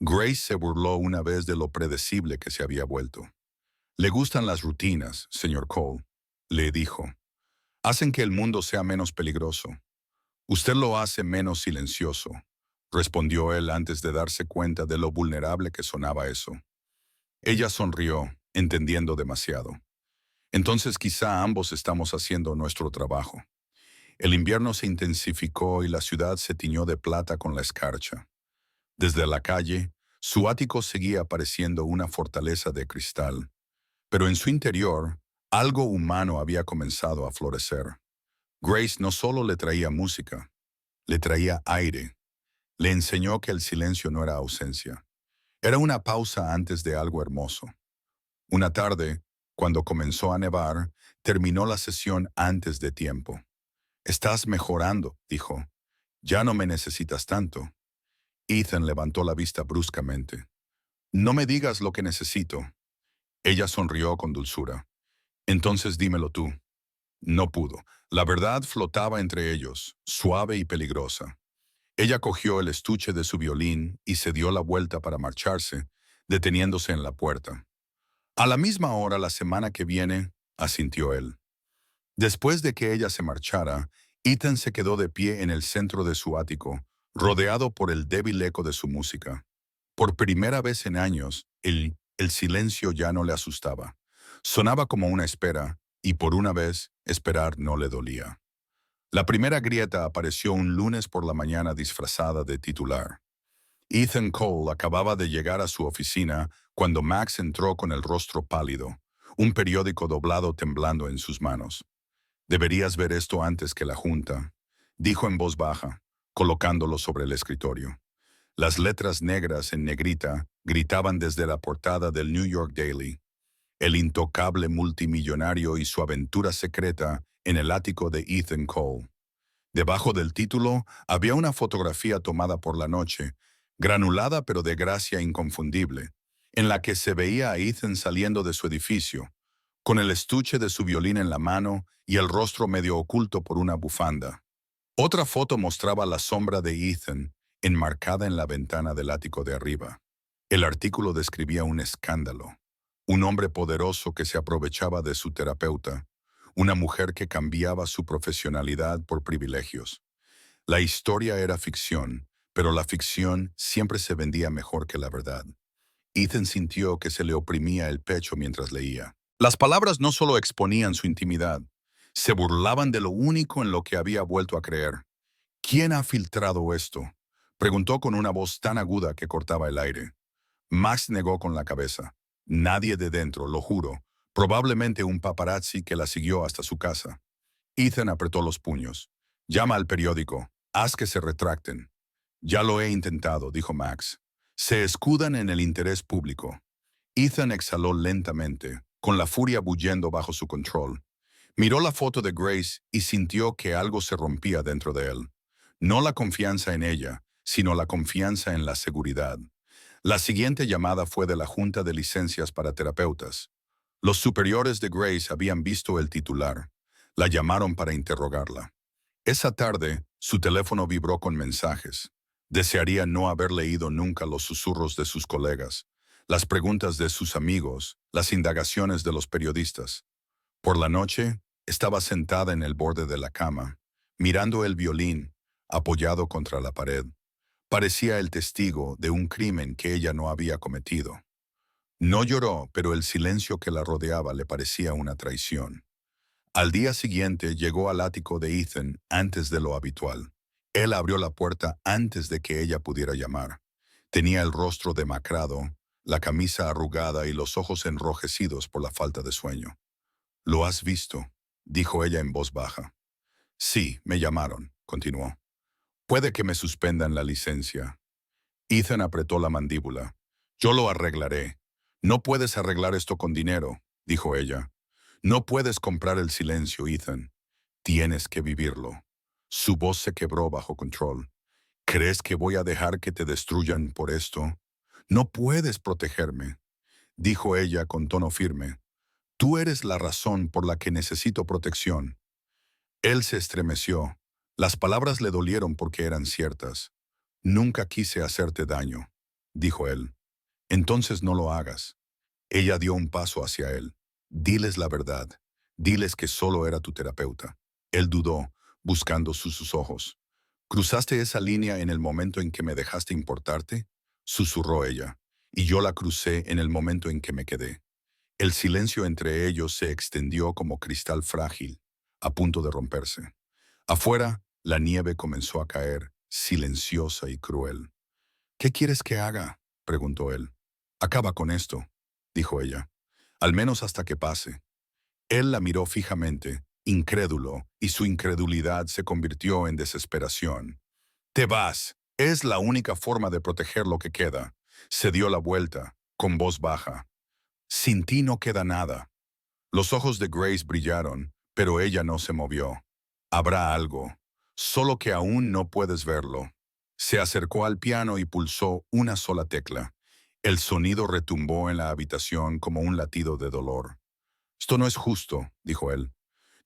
[SPEAKER 1] Grace se burló una vez de lo predecible que se había vuelto. Le gustan las rutinas, señor Cole, le dijo. Hacen que el mundo sea menos peligroso. Usted lo hace menos silencioso, respondió él antes de darse cuenta de lo vulnerable que sonaba eso. Ella sonrió, entendiendo demasiado. Entonces quizá ambos estamos haciendo nuestro trabajo. El invierno se intensificó y la ciudad se tiñó de plata con la escarcha. Desde la calle, su ático seguía pareciendo una fortaleza de cristal, pero en su interior, algo humano había comenzado a florecer. Grace no solo le traía música, le traía aire. Le enseñó que el silencio no era ausencia. Era una pausa antes de algo hermoso. Una tarde, cuando comenzó a nevar, terminó la sesión antes de tiempo. Estás mejorando, dijo. Ya no me necesitas tanto. Ethan levantó la vista bruscamente. No me digas lo que necesito. Ella sonrió con dulzura. Entonces dímelo tú. No pudo. La verdad flotaba entre ellos, suave y peligrosa. Ella cogió el estuche de su violín y se dio la vuelta para marcharse, deteniéndose en la puerta. A la misma hora la semana que viene, asintió él. Después de que ella se marchara, Ethan se quedó de pie en el centro de su ático, rodeado por el débil eco de su música. Por primera vez en años, el silencio ya no le asustaba. Sonaba como una espera, y por una vez, esperar no le dolía. La primera grieta apareció un lunes por la mañana disfrazada de titular. Ethan Cole acababa de llegar a su oficina cuando Max entró con el rostro pálido, un periódico doblado temblando en sus manos. Deberías ver esto antes que la junta, dijo en voz baja, colocándolo sobre el escritorio. Las letras negras en negrita gritaban desde la portada del New York Daily. El intocable multimillonario y su aventura secreta en el ático de Ethan Cole. Debajo del título había una fotografía tomada por la noche, granulada pero de gracia inconfundible, en la que se veía a Ethan saliendo de su edificio, con el estuche de su violín en la mano y el rostro medio oculto por una bufanda. Otra foto mostraba la sombra de Ethan, enmarcada en la ventana del ático de arriba. El artículo describía un escándalo. Un hombre poderoso que se aprovechaba de su terapeuta, una mujer que cambiaba su profesionalidad por privilegios. La historia era ficción, pero la ficción siempre se vendía mejor que la verdad. Ethan sintió que se le oprimía el pecho mientras leía. Las palabras no solo exponían su intimidad, se burlaban de lo único en lo que había vuelto a creer. ¿Quién ha filtrado esto? Preguntó con una voz tan aguda que cortaba el aire. Max negó con la cabeza. Nadie de dentro, lo juro. Probablemente un paparazzi que la siguió hasta su casa. Ethan apretó los puños. Llama al periódico. Haz que se retracten. Ya lo he intentado, dijo Max. Se escudan en el interés público. Ethan exhaló lentamente, con la furia bullendo bajo su control. Miró la foto de Grace y sintió que algo se rompía dentro de él. No la confianza en ella, sino la confianza en la seguridad. La siguiente llamada fue de la Junta de Licencias para Terapeutas. Los superiores de Grace habían visto el titular. La llamaron para interrogarla. Esa tarde, su teléfono vibró con mensajes. Desearía no haber leído nunca los susurros de sus colegas, las preguntas de sus amigos, las indagaciones de los periodistas. Por la noche, estaba sentada en el borde de la cama, mirando el violín, apoyado contra la pared. Parecía el testigo de un crimen que ella no había cometido. No lloró, pero el silencio que la rodeaba le parecía una traición. Al día siguiente llegó al ático de Ethan antes de lo habitual. Él abrió la puerta antes de que ella pudiera llamar. Tenía el rostro demacrado, la camisa arrugada y los ojos enrojecidos por la falta de sueño. «¿Lo has visto?», dijo ella en voz baja. «Sí, me llamaron», continuó. «Puede que me suspendan la licencia». Ethan apretó la mandíbula. «Yo lo arreglaré». «No puedes arreglar esto con dinero», dijo ella. «No puedes comprar el silencio, Ethan. Tienes que vivirlo». Su voz se quebró bajo control. «¿Crees que voy a dejar que te destruyan por esto? No puedes protegerme», dijo ella con tono firme. «Tú eres la razón por la que necesito protección». Él se estremeció. Las palabras le dolieron porque eran ciertas. «Nunca quise hacerte daño», dijo él. «Entonces no lo hagas». Ella dio un paso hacia él. «Diles la verdad. Diles que solo era tu terapeuta». Él dudó, buscando sus ojos. «¿Cruzaste esa línea en el momento en que me dejaste importarte?», susurró ella. «Y yo la crucé en el momento en que me quedé». El silencio entre ellos se extendió como cristal frágil, a punto de romperse. Afuera, la nieve comenzó a caer, silenciosa y cruel. «¿Qué quieres que haga?», preguntó él. «Acaba con esto», dijo ella. «Al menos hasta que pase». Él la miró fijamente, incrédulo, y su incredulidad se convirtió en desesperación. «Te vas. Es la única forma de proteger lo que queda». Se dio la vuelta, con voz baja. «Sin ti no queda nada». Los ojos de Grace brillaron, pero ella no se movió. «Habrá algo, solo que aún no puedes verlo». Se acercó al piano y pulsó una sola tecla. El sonido retumbó en la habitación como un latido de dolor. «Esto no es justo», dijo él.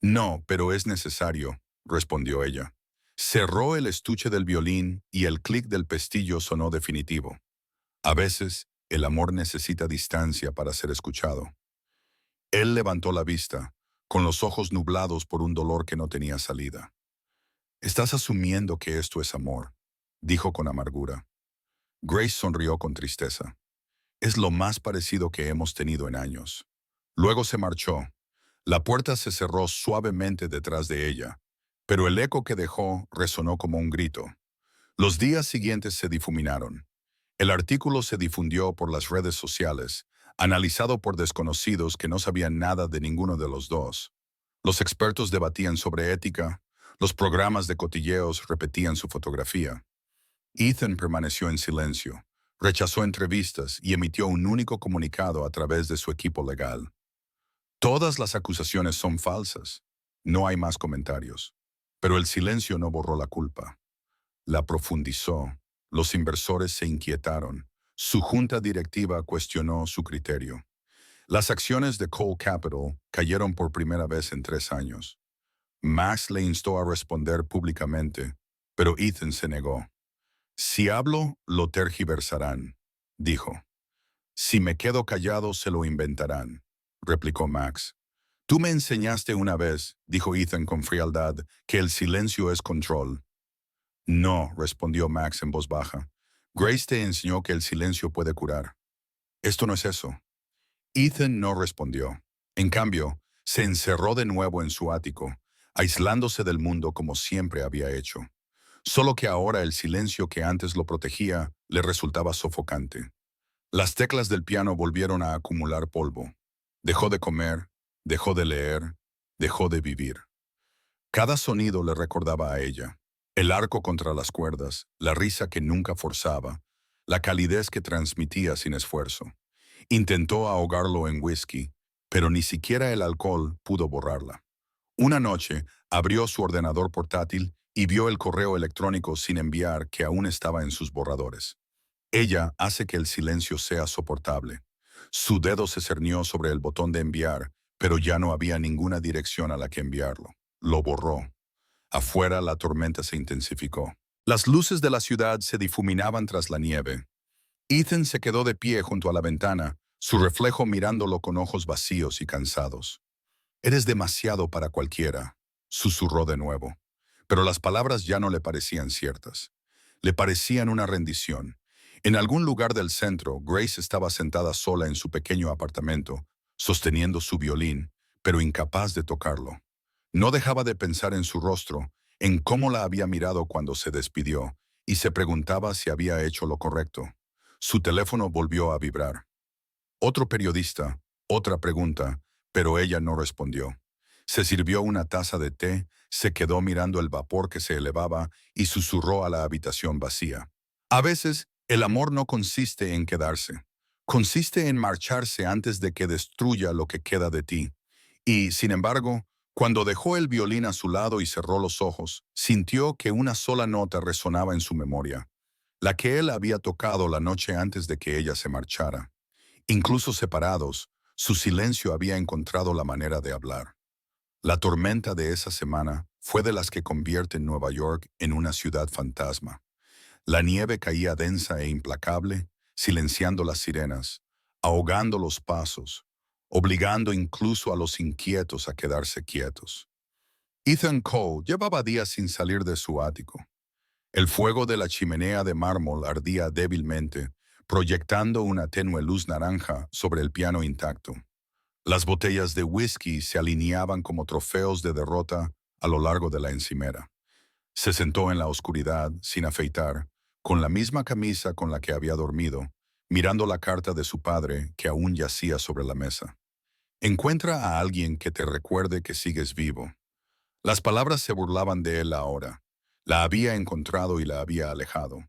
[SPEAKER 1] «No, pero es necesario», respondió ella. Cerró el estuche del violín y el clic del pestillo sonó definitivo. A veces, el amor necesita distancia para ser escuchado. Él levantó la vista, con los ojos nublados por un dolor que no tenía salida. «Estás asumiendo que esto es amor», dijo con amargura. Grace sonrió con tristeza. «Es lo más parecido que hemos tenido en años». Luego se marchó. La puerta se cerró suavemente detrás de ella, pero el eco que dejó resonó como un grito. Los días siguientes se difuminaron. El artículo se difundió por las redes sociales, analizado por desconocidos que no sabían nada de ninguno de los dos. Los expertos debatían sobre ética, los programas de cotilleos repetían su fotografía. Ethan permaneció en silencio, rechazó entrevistas y emitió un único comunicado a través de su equipo legal. «Todas las acusaciones son falsas». No hay más comentarios. Pero el silencio no borró la culpa. La profundizó. Los inversores se inquietaron. Su junta directiva cuestionó su criterio. Las acciones de Cole Capital cayeron por primera vez en 3 años. Max le instó a responder públicamente, pero Ethan se negó. «Si hablo, lo tergiversarán», dijo. «Si me quedo callado, se lo inventarán», replicó Max. «Tú me enseñaste una vez», dijo Ethan con frialdad, «que el silencio es control». «No», respondió Max en voz baja. «Grace te enseñó que el silencio puede curar». «Esto no es eso». Ethan no respondió. En cambio, se encerró de nuevo en su ático, aislándose del mundo como siempre había hecho. Solo que ahora el silencio que antes lo protegía le resultaba sofocante. Las teclas del piano volvieron a acumular polvo. Dejó de comer, dejó de leer, dejó de vivir. Cada sonido le recordaba a ella. El arco contra las cuerdas, la risa que nunca forzaba, la calidez que transmitía sin esfuerzo. Intentó ahogarlo en whisky, pero ni siquiera el alcohol pudo borrarla. Una noche, abrió su ordenador portátil y vio el correo electrónico sin enviar que aún estaba en sus borradores. Ella hace que el silencio sea soportable. Su dedo se cernió sobre el botón de enviar, pero ya no había ninguna dirección a la que enviarlo. Lo borró. Afuera la tormenta se intensificó. Las luces de la ciudad se difuminaban tras la nieve. Ethan se quedó de pie junto a la ventana, su reflejo mirándolo con ojos vacíos y cansados. «Eres demasiado para cualquiera», susurró de nuevo. Pero las palabras ya no le parecían ciertas. Le parecían una rendición. En algún lugar del centro, Grace estaba sentada sola en su pequeño apartamento, sosteniendo su violín, pero incapaz de tocarlo. No dejaba de pensar en su rostro, en cómo la había mirado cuando se despidió, y se preguntaba si había hecho lo correcto. Su teléfono volvió a vibrar. Otro periodista, otra pregunta, pero ella no respondió. Se sirvió una taza de té, se quedó mirando el vapor que se elevaba y susurró a la habitación vacía. A veces, el amor no consiste en quedarse. Consiste en marcharse antes de que destruya lo que queda de ti. Y, sin embargo, cuando dejó el violín a su lado y cerró los ojos, sintió que una sola nota resonaba en su memoria, la que él había tocado la noche antes de que ella se marchara. Incluso separados, su silencio había encontrado la manera de hablar. La tormenta de esa semana fue de las que convierten Nueva York en una ciudad fantasma. La nieve caía densa e implacable, silenciando las sirenas, ahogando los pasos, obligando incluso a los inquietos a quedarse quietos. Ethan Cole llevaba días sin salir de su ático. El fuego de la chimenea de mármol ardía débilmente, proyectando una tenue luz naranja sobre el piano intacto. Las botellas de whisky se alineaban como trofeos de derrota a lo largo de la encimera. Se sentó en la oscuridad, sin afeitar, con la misma camisa con la que había dormido, mirando la carta de su padre que aún yacía sobre la mesa. Encuentra a alguien que te recuerde que sigues vivo. Las palabras se burlaban de él ahora. La había encontrado y la había alejado.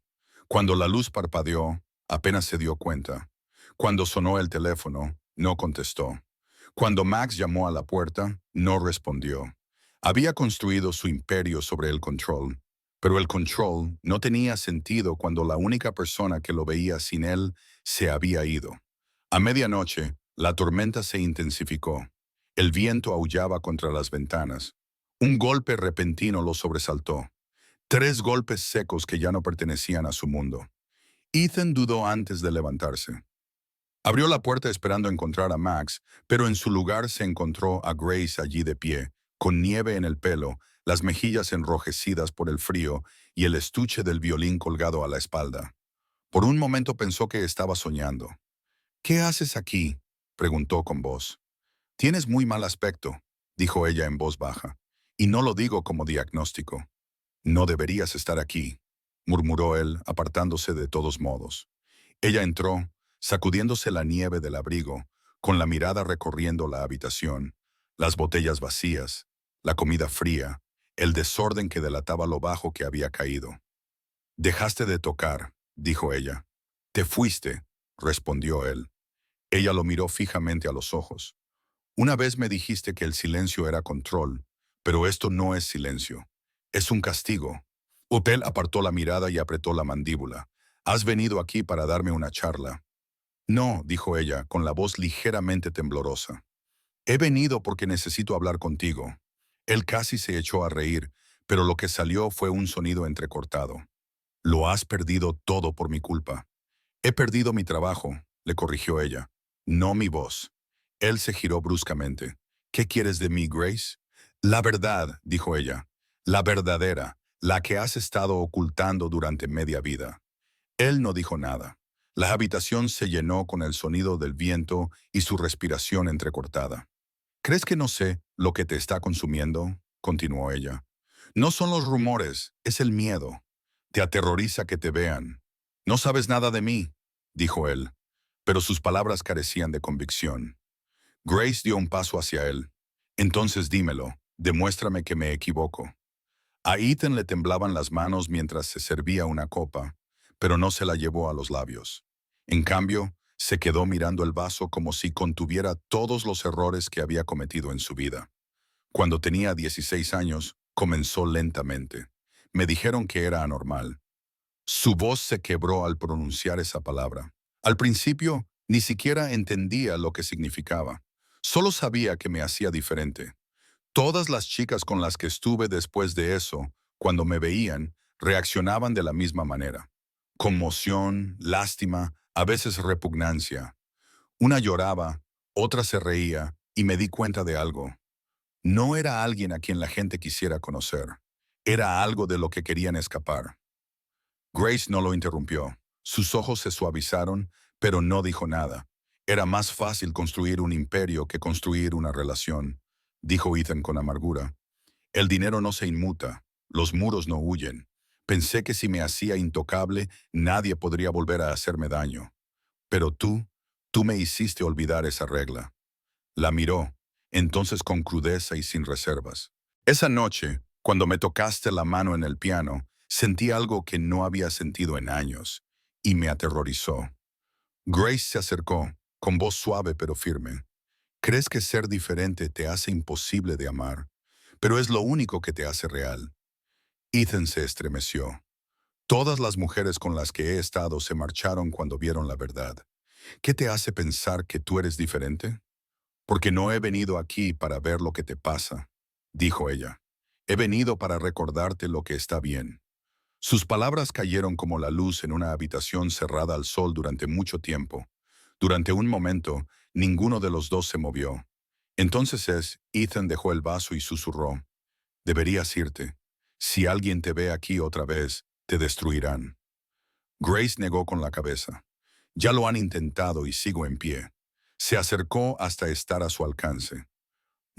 [SPEAKER 1] Cuando la luz parpadeó, apenas se dio cuenta. Cuando sonó el teléfono, no contestó. Cuando Max llamó a la puerta, no respondió. Había construido su imperio sobre el control, pero el control no tenía sentido cuando la única persona que lo veía sin él se había ido. A medianoche, la tormenta se intensificó. El viento aullaba contra las ventanas. Un golpe repentino lo sobresaltó. 3 golpes secos que ya no pertenecían a su mundo. Ethan dudó antes de levantarse. Abrió la puerta esperando encontrar a Max, pero en su lugar se encontró a Grace allí de pie, con nieve en el pelo, las mejillas enrojecidas por el frío y el estuche del violín colgado a la espalda. Por un momento pensó que estaba soñando. «¿Qué haces aquí?», preguntó con voz. «Tienes muy mal aspecto», dijo ella en voz baja, «y no lo digo como diagnóstico». «No deberías estar aquí», murmuró él, apartándose de todos modos. Ella entró, sacudiéndose la nieve del abrigo, con la mirada recorriendo la habitación, las botellas vacías, la comida fría, el desorden que delataba lo bajo que había caído. «Dejaste de tocar», dijo ella. «Te fuiste», respondió él. Ella lo miró fijamente a los ojos. «Una vez me dijiste que el silencio era control, pero esto no es silencio. Es un castigo». Hotel apartó la mirada y apretó la mandíbula. «Has venido aquí para darme una charla». «No», dijo ella, con la voz ligeramente temblorosa. «He venido porque necesito hablar contigo». Él casi se echó a reír, pero lo que salió fue un sonido entrecortado. «Lo has perdido todo por mi culpa». «He perdido mi trabajo», le corrigió ella. «No mi voz». Él se giró bruscamente. «¿Qué quieres de mí, Grace?» «La verdad», dijo ella. «La verdadera, la que has estado ocultando durante media vida». Él no dijo nada. La habitación se llenó con el sonido del viento y su respiración entrecortada. «¿Crees que no sé lo que te está consumiendo?», continuó ella. «No son los rumores, es el miedo. Te aterroriza que te vean. No sabes nada de mí, dijo él, pero sus palabras carecían de convicción. Grace dio un paso hacia él. Entonces dímelo, demuéstrame que me equivoco. A Ethan le temblaban las manos mientras se servía una copa, pero no se la llevó a los labios. En cambio, se quedó mirando el vaso como si contuviera todos los errores que había cometido en su vida. Cuando tenía 16 años, comenzó lentamente. Me dijeron que era anormal. Su voz se quebró al pronunciar esa palabra. Al principio, ni siquiera entendía lo que significaba. Solo sabía que me hacía diferente. Todas las chicas con las que estuve después de eso, cuando me veían, reaccionaban de la misma manera. Conmoción, lástima, a veces repugnancia. Una lloraba, otra se reía, y me di cuenta de algo. No era alguien a quien la gente quisiera conocer. Era algo de lo que querían escapar. Grace no lo interrumpió. Sus ojos se suavizaron, pero no dijo nada. Era más fácil construir un imperio que construir una relación, dijo Ethan con amargura. El dinero no se inmuta, los muros no huyen. Pensé que si me hacía intocable, nadie podría volver a hacerme daño. Pero tú me hiciste olvidar esa regla. La miró, entonces con crudeza y sin reservas. Esa noche, cuando me tocaste la mano en el piano, sentí algo que no había sentido en años, y me aterrorizó. Grace se acercó, con voz suave pero firme. Crees que ser diferente te hace imposible de amar, pero es lo único que te hace real. Ethan se estremeció. Todas las mujeres con las que he estado se marcharon cuando vieron la verdad. ¿Qué te hace pensar que tú eres diferente? Porque no he venido aquí para ver lo que te pasa, dijo ella. He venido para recordarte lo que está bien. Sus palabras cayeron como la luz en una habitación cerrada al sol durante mucho tiempo. Durante un momento, ninguno de los dos se movió. Entonces Ethan dejó el vaso y susurró. Deberías irte. Si alguien te ve aquí otra vez, te destruirán. Grace negó con la cabeza. Ya lo han intentado y sigo en pie. Se acercó hasta estar a su alcance.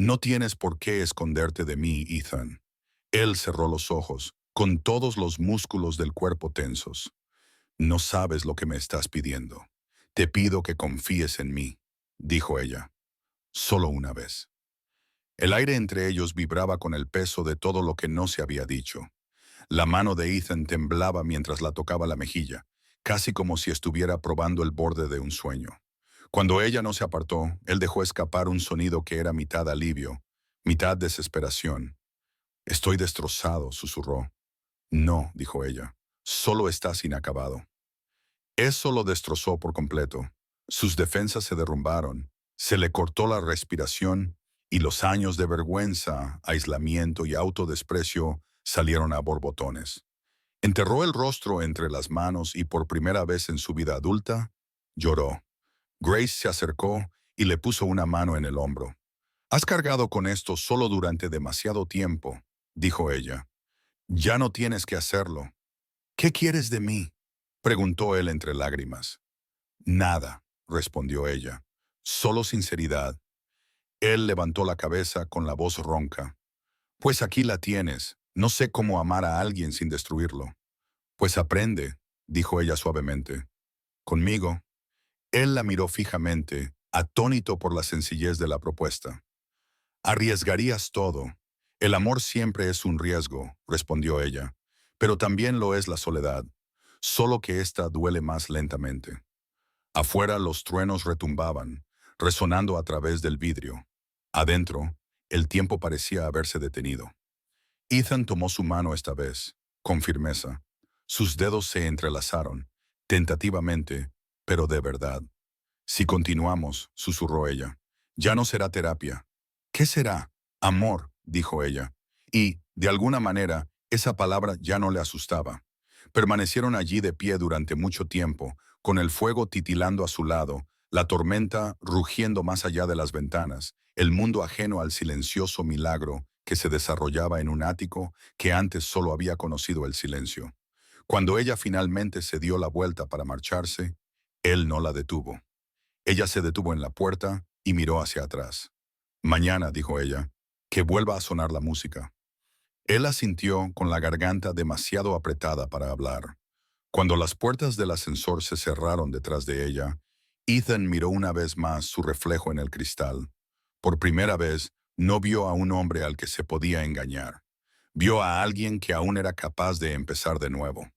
[SPEAKER 1] No tienes por qué esconderte de mí, Ethan. Él cerró los ojos, con todos los músculos del cuerpo tensos. No sabes lo que me estás pidiendo. Te pido que confíes en mí, dijo ella. Solo una vez. El aire entre ellos vibraba con el peso de todo lo que no se había dicho. La mano de Ethan temblaba mientras la tocaba la mejilla, casi como si estuviera probando el borde de un sueño. Cuando ella no se apartó, él dejó escapar un sonido que era mitad alivio, mitad desesperación. Estoy destrozado, susurró. No, dijo ella, solo estás inacabado. Eso lo destrozó por completo. Sus defensas se derrumbaron, se le cortó la respiración y los años de vergüenza, aislamiento y autodesprecio salieron a borbotones. Enterró el rostro entre las manos y por primera vez en su vida adulta, lloró. Grace se acercó y le puso una mano en el hombro. Has cargado con esto solo durante demasiado tiempo, dijo ella. Ya no tienes que hacerlo. ¿Qué quieres de mí? Preguntó él entre lágrimas. Nada, respondió ella. Solo sinceridad. Él levantó la cabeza con la voz ronca. Pues aquí la tienes. No sé cómo amar a alguien sin destruirlo. Pues aprende, dijo ella suavemente. Conmigo. Él la miró fijamente, atónito por la sencillez de la propuesta. Arriesgarías todo. El amor siempre es un riesgo, respondió ella, pero también lo es la soledad, solo que ésta duele más lentamente. Afuera los truenos retumbaban, resonando a través del vidrio. Adentro, el tiempo parecía haberse detenido. Ethan tomó su mano esta vez, con firmeza. Sus dedos se entrelazaron, tentativamente, pero de verdad. Si continuamos, susurró ella, ya no será terapia. ¿Qué será? Amor, dijo ella. Y, de alguna manera, esa palabra ya no le asustaba. Permanecieron allí de pie durante mucho tiempo, con el fuego titilando a su lado, la tormenta rugiendo más allá de las ventanas, el mundo ajeno al silencioso milagro que se desarrollaba en un ático que antes solo había conocido el silencio. Cuando ella finalmente se dio la vuelta para marcharse, él no la detuvo. Ella se detuvo en la puerta y miró hacia atrás. Mañana, dijo ella, que vuelva a sonar la música. Él asintió con la garganta demasiado apretada para hablar. Cuando las puertas del ascensor se cerraron detrás de ella, Ethan miró una vez más su reflejo en el cristal. Por primera vez, no vio a un hombre al que se podía engañar. Vio a alguien que aún era capaz de empezar de nuevo.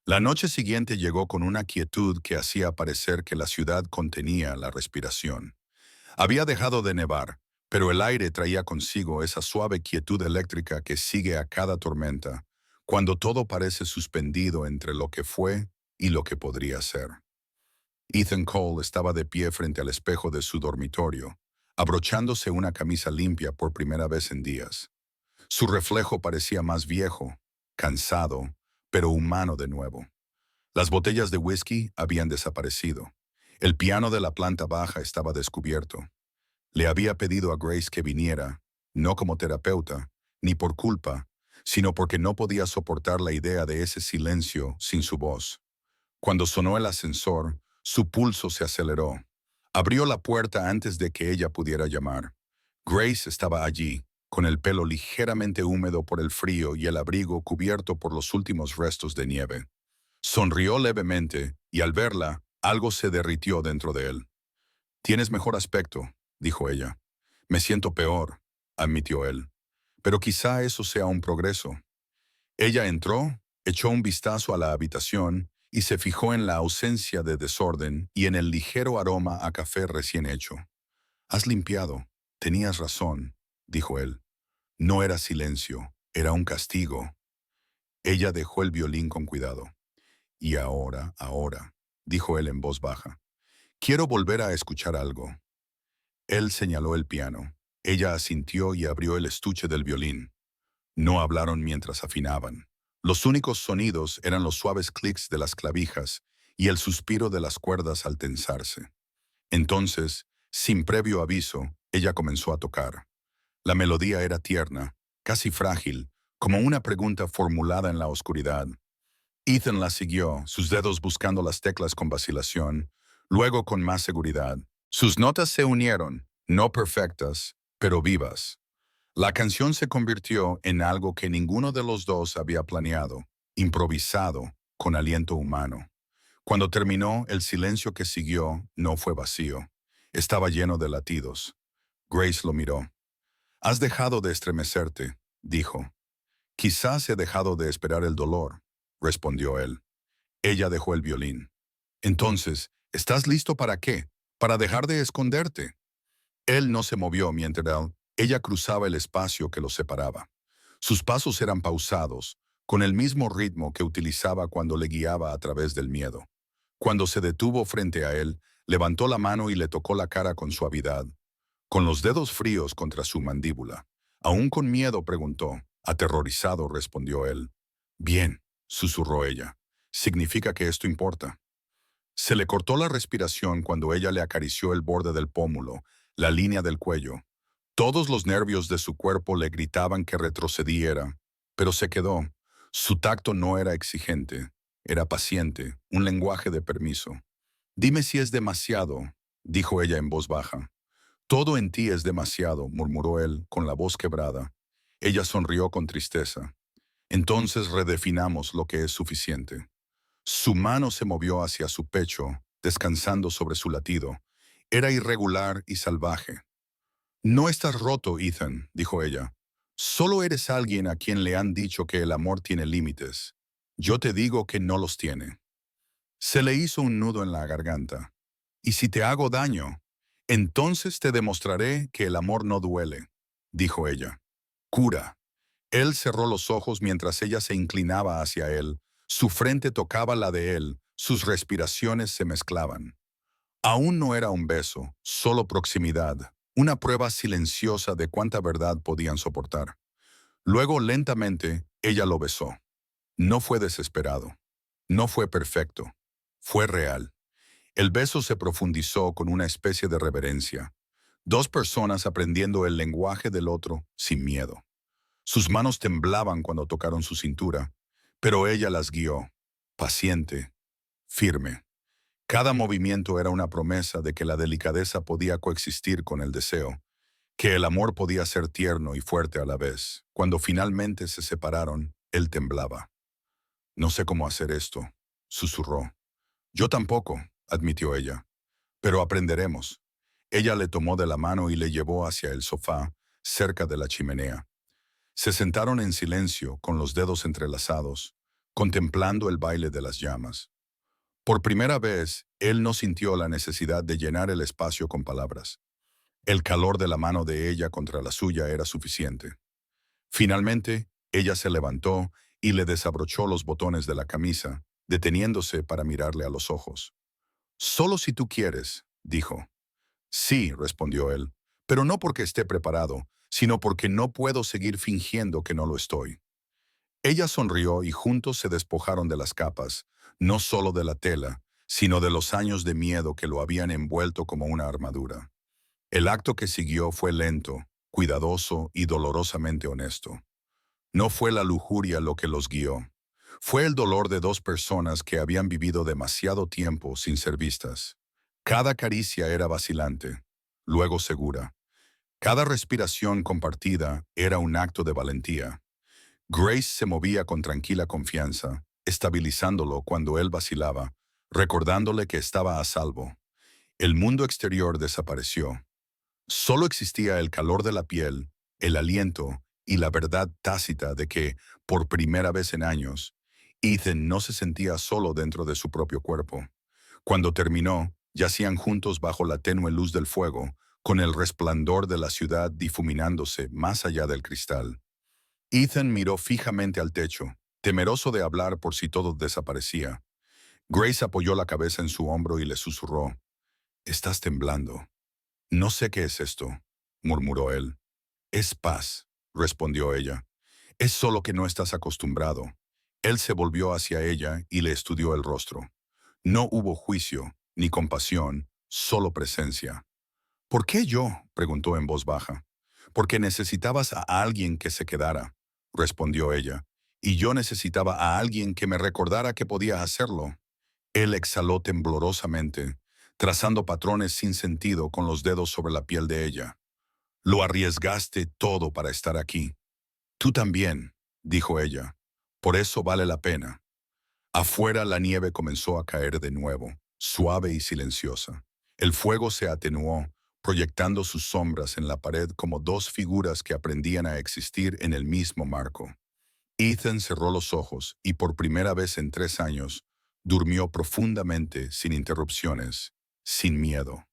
[SPEAKER 1] La noche siguiente llegó con una quietud que hacía parecer que la ciudad contenía la respiración. Había dejado de nevar, pero el aire traía consigo esa suave quietud eléctrica que sigue a cada tormenta, cuando todo parece suspendido entre lo que fue y lo que podría ser. Ethan Cole estaba de pie frente al espejo de su dormitorio, abrochándose una camisa limpia por primera vez en días. Su reflejo parecía más viejo, cansado, pero humano de nuevo. Las botellas de whisky habían desaparecido. El piano de la planta baja estaba descubierto. Le había pedido a Grace que viniera, no como terapeuta, ni por culpa, sino porque no podía soportar la idea de ese silencio sin su voz. Cuando sonó el ascensor, su pulso se aceleró. Abrió la puerta antes de que ella pudiera llamar. Grace estaba allí, con el pelo ligeramente húmedo por el frío y el abrigo cubierto por los últimos restos de nieve. Sonrió levemente y al verla, algo se derritió dentro de él. «Tienes mejor aspecto», dijo ella. «Me siento peor», admitió él. «Pero quizá eso sea un progreso». Ella entró, echó un vistazo a la habitación y se fijó en la ausencia de desorden y en el ligero aroma a café recién hecho. «Has limpiado. Tenías razón», dijo él. No era silencio, era un castigo. Ella dejó el violín con cuidado. «Y ahora», dijo él en voz baja. «Quiero volver a escuchar algo». Él señaló el piano. Ella asintió y abrió el estuche del violín. No hablaron mientras afinaban. Los únicos sonidos eran los suaves clics de las clavijas y el suspiro de las cuerdas al tensarse. Entonces, sin previo aviso, ella comenzó a tocar. La melodía era tierna, casi frágil, como una pregunta formulada en la oscuridad. Ethan la siguió, sus dedos buscando las teclas con vacilación, luego con más seguridad. Sus notas se unieron, no perfectas, pero vivas. La canción se convirtió en algo que ninguno de los dos había planeado, improvisado, con aliento humano. Cuando terminó, el silencio que siguió no fue vacío. Estaba lleno de latidos. Grace lo miró. «Has dejado de estremecerte», dijo. «Quizás he dejado de esperar el dolor», respondió él. Ella dejó el violín. «Entonces, ¿estás listo para qué? ¿Para dejar de esconderte?» Él no se movió mientras ella cruzaba el espacio que los separaba. Sus pasos eran pausados, con el mismo ritmo que utilizaba cuando le guiaba a través del miedo. Cuando se detuvo frente a él, levantó la mano y le tocó la cara con suavidad, con los dedos fríos contra su mandíbula. Aún con miedo preguntó. Aterrorizado respondió él. «Bien», susurró ella. «Significa que esto importa». Se le cortó la respiración cuando ella le acarició el borde del pómulo, la línea del cuello. Todos los nervios de su cuerpo le gritaban que retrocediera, pero se quedó. Su tacto no era exigente, era paciente, un lenguaje de permiso. «Dime si es demasiado», dijo ella en voz baja. «Todo en ti es demasiado», murmuró él, con la voz quebrada. Ella sonrió con tristeza. «Entonces redefinamos lo que es suficiente». Su mano se movió hacia su pecho, descansando sobre su latido. Era irregular y salvaje. «No estás roto, Ethan», dijo ella. «Solo eres alguien a quien le han dicho que el amor tiene límites. Yo te digo que no los tiene». Se le hizo un nudo en la garganta. «¿Y si te hago daño? Entonces te demostraré que el amor no duele», dijo ella. «Cura». Él cerró los ojos mientras ella se inclinaba hacia él. Su frente tocaba la de él, sus respiraciones se mezclaban. Aún no era un beso, solo proximidad, una prueba silenciosa de cuánta verdad podían soportar. Luego, lentamente, ella lo besó. No fue desesperado. No fue perfecto. Fue real. El beso se profundizó con una especie de reverencia. Dos personas aprendiendo el lenguaje del otro sin miedo. Sus manos temblaban cuando tocaron su cintura, pero ella las guió, paciente, firme. Cada movimiento era una promesa de que la delicadeza podía coexistir con el deseo. que el amor podía ser tierno y fuerte a la vez. Cuando finalmente se separaron, él temblaba. No sé cómo hacer esto, susurró. Yo tampoco, admitió ella, pero aprenderemos. Ella le tomó de la mano y le llevó hacia el sofá, cerca de la chimenea. Se sentaron en silencio, con los dedos entrelazados, contemplando el baile de las llamas. Por primera vez, él no sintió la necesidad de llenar el espacio con palabras. El calor de la mano de ella contra la suya era suficiente. Finalmente, ella se levantó y le desabrochó los botones de la camisa, deteniéndose para mirarle a los ojos. «Solo si tú quieres», dijo. «Sí», respondió él, «pero no porque esté preparado, sino porque no puedo seguir fingiendo que no lo estoy». Ella sonrió y juntos se despojaron de las capas, no solo de la tela, sino de los años de miedo que lo habían envuelto como una armadura. El acto que siguió fue lento, cuidadoso y dolorosamente honesto. No fue la lujuria lo que los guió. Fue el dolor de dos personas que habían vivido demasiado tiempo sin ser vistas. Cada caricia era vacilante, luego segura. Cada respiración compartida era un acto de valentía. Grace se movía con tranquila confianza, estabilizándolo cuando él vacilaba, recordándole que estaba a salvo. El mundo exterior desapareció. Solo existía el calor de la piel, el aliento y la verdad tácita de que, por primera vez en años, Ethan no se sentía solo dentro de su propio cuerpo. Cuando terminó, yacían juntos bajo la tenue luz del fuego, con el resplandor de la ciudad difuminándose más allá del cristal. Ethan miró fijamente al techo, temeroso de hablar por si todo desaparecía. Grace apoyó la cabeza en su hombro y le susurró, «Estás temblando». «No sé qué es esto», murmuró él. «Es paz», respondió ella. «Es solo que no estás acostumbrado». Él se volvió hacia ella y le estudió el rostro. No hubo juicio, ni compasión, solo presencia. «¿Por qué yo?», preguntó en voz baja. «Porque necesitabas a alguien que se quedara», respondió ella, «y yo necesitaba a alguien que me recordara que podía hacerlo». Él exhaló temblorosamente, trazando patrones sin sentido con los dedos sobre la piel de ella. «Lo arriesgaste todo para estar aquí». «Tú también», dijo ella. «Por eso vale la pena». Afuera la nieve comenzó a caer de nuevo, suave y silenciosa. El fuego se atenuó, proyectando sus sombras en la pared como dos figuras que aprendían a existir en el mismo marco. Ethan cerró los ojos y por primera vez en 3 años durmió profundamente, sin interrupciones, sin miedo.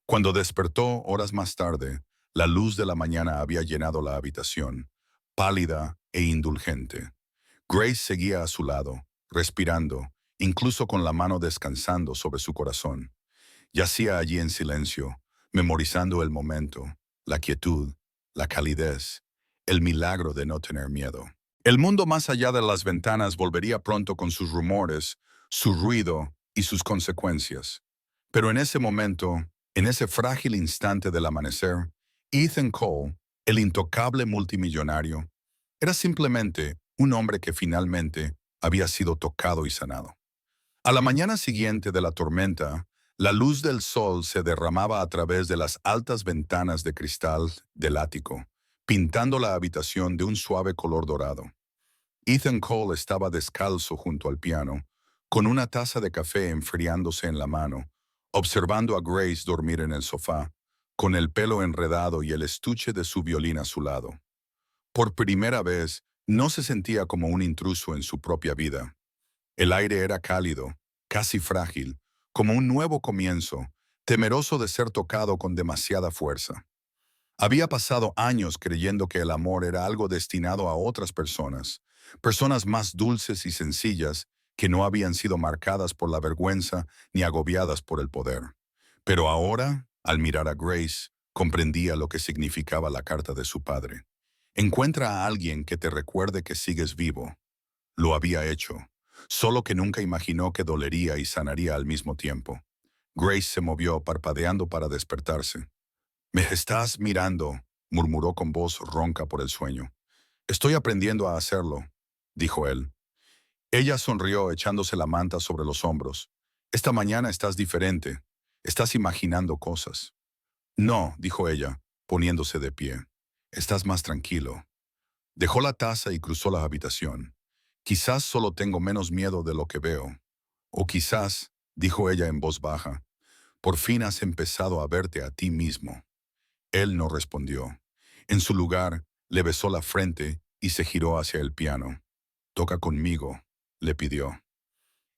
[SPEAKER 1] Cuando despertó horas más tarde, la luz de la mañana había llenado la habitación, pálida e indulgente. Grace seguía a su lado, respirando, incluso con la mano descansando sobre su corazón. Yacía allí en silencio, memorizando el momento, la quietud, la calidez, el milagro de no tener miedo. El mundo más allá de las ventanas volvería pronto con sus rumores, su ruido y sus consecuencias. Pero en ese momento, en ese frágil instante del amanecer, Ethan Cole, el intocable multimillonario, era simplemente un hombre que finalmente había sido tocado y sanado. A la mañana siguiente de la tormenta, la luz del sol se derramaba a través de las altas ventanas de cristal del ático, pintando la habitación de un suave color dorado. Ethan Cole estaba descalzo junto al piano, con una taza de café enfriándose en la mano, observando a Grace dormir en el sofá, con el pelo enredado y el estuche de su violín a su lado. Por primera vez, no se sentía como un intruso en su propia vida. El aire era cálido, casi frágil, como un nuevo comienzo, temeroso de ser tocado con demasiada fuerza. Había pasado años creyendo que el amor era algo destinado a otras personas, personas más dulces y sencillas que no habían sido marcadas por la vergüenza ni agobiadas por el poder. Pero ahora, al mirar a Grace, comprendía lo que significaba la carta de su padre. Encuentra a alguien que te recuerde que sigues vivo. Lo había hecho, solo que nunca imaginó que dolería y sanaría al mismo tiempo. Grace se movió parpadeando para despertarse. «Me estás mirando», murmuró con voz ronca por el sueño. «Estoy aprendiendo a hacerlo», dijo él. Ella sonrió echándose la manta sobre los hombros. «Esta mañana estás diferente. Estás imaginando cosas». «No», dijo ella, poniéndose de pie. Estás más tranquilo. Dejó la taza y cruzó la habitación. Quizás solo tengo menos miedo de lo que veo. O quizás, dijo ella en voz baja, por fin has empezado a verte a ti mismo. Él no respondió. En su lugar, le besó la frente y se giró hacia el piano. Toca conmigo, le pidió.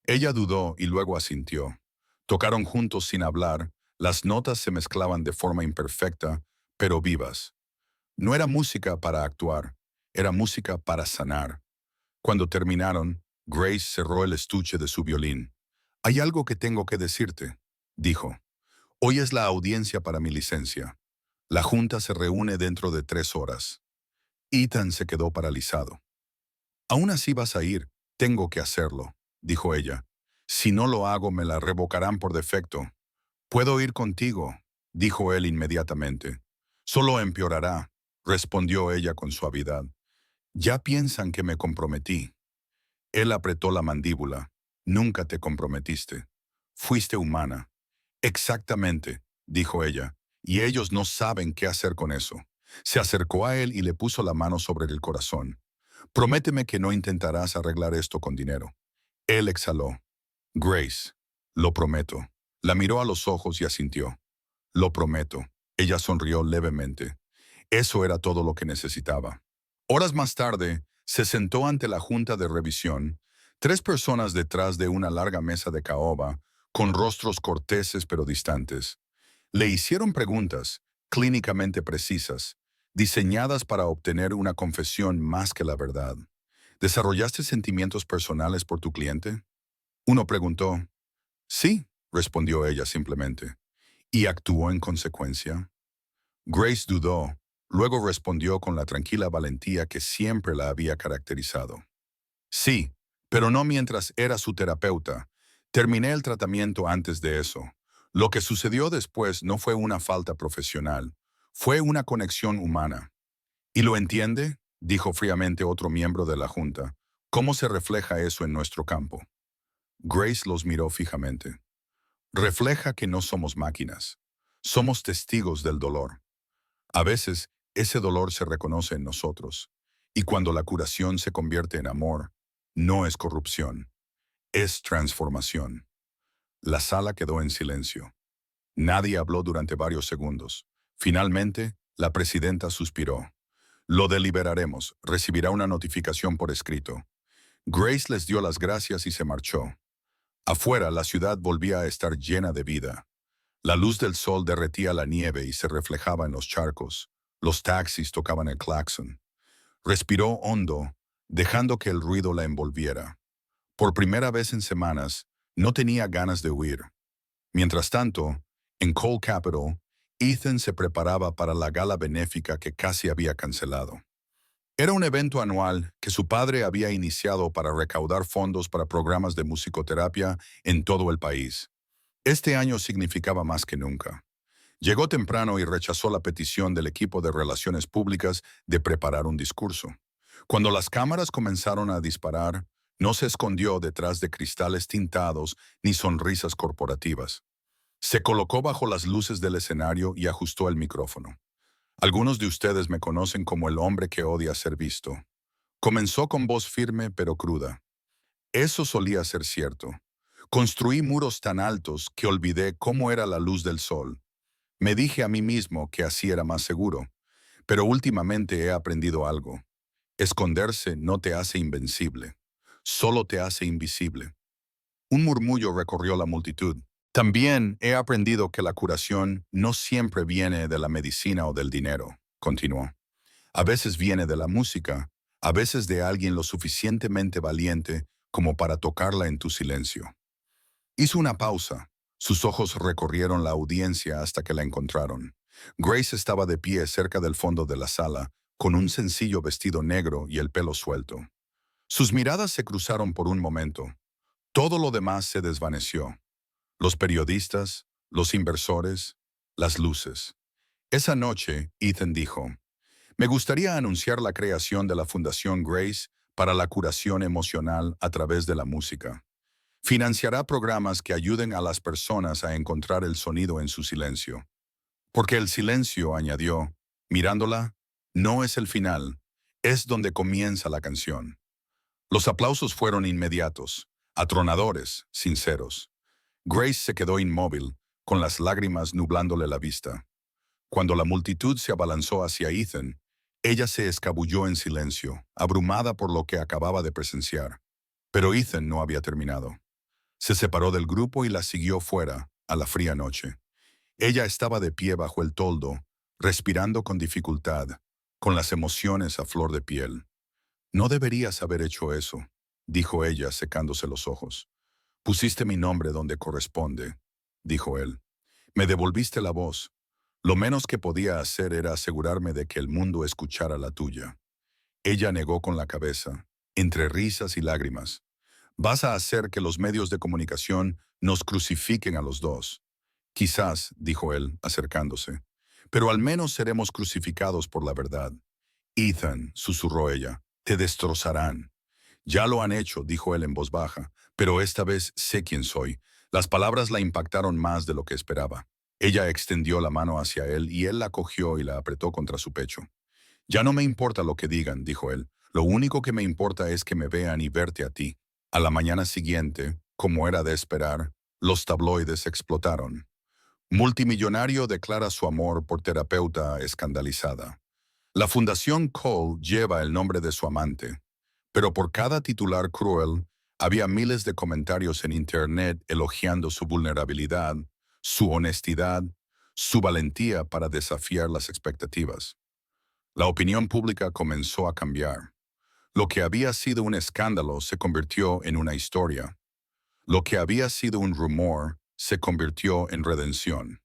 [SPEAKER 1] Ella dudó y luego asintió. Tocaron juntos sin hablar, las notas se mezclaban de forma imperfecta, pero vivas. No era música para actuar, era música para sanar. Cuando terminaron, Grace cerró el estuche de su violín. Hay algo que tengo que decirte, dijo. Hoy es la audiencia para mi licencia. La junta se reúne dentro de 3 horas. Ethan se quedó paralizado. Aún así vas a ir, tengo que hacerlo, dijo ella. Si no lo hago, me la revocarán por defecto. Puedo ir contigo, dijo él inmediatamente. Solo empeorará, respondió ella con suavidad. Ya piensan que me comprometí. Él apretó la mandíbula. Nunca te comprometiste. Fuiste humana. Exactamente, dijo ella, y ellos no saben qué hacer con eso. Se acercó a él y le puso la mano sobre el corazón. Prométeme que no intentarás arreglar esto con dinero. Él exhaló. Grace, lo prometo. La miró a los ojos y asintió. Lo prometo. Ella sonrió levemente. Eso era todo lo que necesitaba. Horas más tarde, se sentó ante la junta de revisión, 3 personas detrás de una larga mesa de caoba, con rostros corteses pero distantes. Le hicieron preguntas, clínicamente precisas, diseñadas para obtener una confesión más que la verdad. ¿Desarrollaste sentimientos personales por tu cliente? Uno preguntó. Sí, respondió ella simplemente. ¿Y actuó en consecuencia? Grace dudó, luego respondió con la tranquila valentía que siempre la había caracterizado. Sí, pero no mientras era su terapeuta. Terminé el tratamiento antes de eso. Lo que sucedió después no fue una falta profesional, fue una conexión humana. ¿Y lo entiende?, dijo fríamente otro miembro de la junta. ¿Cómo se refleja eso en nuestro campo? Grace los miró fijamente. Refleja que no somos máquinas. Somos testigos del dolor. A veces, ese dolor se reconoce en nosotros. Y cuando la curación se convierte en amor, no es corrupción, es transformación. La sala quedó en silencio. Nadie habló durante varios segundos. Finalmente, la presidenta suspiró. Lo deliberaremos. Recibirá una notificación por escrito. Grace les dio las gracias y se marchó. Afuera, la ciudad volvía a estar llena de vida. La luz del sol derretía la nieve y se reflejaba en los charcos. Los taxis tocaban el claxon. Respiró hondo, dejando que el ruido la envolviera. Por primera vez en semanas, no tenía ganas de huir. Mientras tanto, en Cole Capital, Ethan se preparaba para la gala benéfica que casi había cancelado. Era un evento anual que su padre había iniciado para recaudar fondos para programas de musicoterapia en todo el país. Este año significaba más que nunca. Llegó temprano y rechazó la petición del equipo de relaciones públicas de preparar un discurso. Cuando las cámaras comenzaron a disparar, no se escondió detrás de cristales tintados ni sonrisas corporativas. Se colocó bajo las luces del escenario y ajustó el micrófono. Algunos de ustedes me conocen como el hombre que odia ser visto. Comenzó con voz firme pero cruda. Eso solía ser cierto. Construí muros tan altos que olvidé cómo era la luz del sol. Me dije a mí mismo que así era más seguro, pero últimamente he aprendido algo. Esconderse no te hace invencible, solo te hace invisible. Un murmullo recorrió la multitud. También he aprendido que la curación no siempre viene de la medicina o del dinero, continuó. A veces viene de la música, a veces de alguien lo suficientemente valiente como para tocarla en tu silencio. Hizo una pausa. Sus ojos recorrieron la audiencia hasta que la encontraron. Grace estaba de pie cerca del fondo de la sala, con un sencillo vestido negro y el pelo suelto. Sus miradas se cruzaron por un momento. Todo lo demás se desvaneció. Los periodistas, los inversores, las luces. Esa noche, Ethan dijo, me gustaría anunciar la creación de la Fundación Grace para la curación emocional a través de la música. Financiará programas que ayuden a las personas a encontrar el sonido en su silencio. Porque el silencio, añadió, Mirándola, no es el final, es donde comienza la canción. Los aplausos fueron inmediatos, atronadores, sinceros. Grace se quedó inmóvil, con las lágrimas nublándole la vista. Cuando la multitud se abalanzó hacia Ethan, ella se escabulló en silencio, abrumada por lo que acababa de presenciar. Pero Ethan no había terminado. Se separó del grupo y la siguió fuera, a la fría noche. Ella estaba de pie bajo el toldo, respirando con dificultad, con las emociones a flor de piel. No deberías haber hecho eso, dijo ella secándose los ojos. Pusiste mi nombre donde corresponde, dijo él. Me devolviste la voz. Lo menos que podía hacer era asegurarme de que el mundo escuchara la tuya. Ella negó con la cabeza, entre risas y lágrimas. Vas a hacer que los medios de comunicación nos crucifiquen a los dos. Quizás, dijo él, acercándose, pero al menos seremos crucificados por la verdad. Ethan, susurró ella, te destrozarán. Ya lo han hecho, dijo él en voz baja, pero esta vez sé quién soy. Las palabras la impactaron más de lo que esperaba. Ella extendió la mano hacia él y él la cogió y la apretó contra su pecho. Ya no me importa lo que digan, dijo él. Lo único que me importa es que me vean y verte a ti. A la mañana siguiente, como era de esperar, los tabloides explotaron. Multimillonario declara su amor por terapeuta escandalizada. La Fundación Cole lleva el nombre de su amante, pero por cada titular cruel, había miles de comentarios en Internet elogiando su vulnerabilidad, su honestidad, su valentía para desafiar las expectativas. La opinión pública comenzó a cambiar. Lo que había sido un escándalo se convirtió en una historia. Lo que había sido un rumor se convirtió en redención.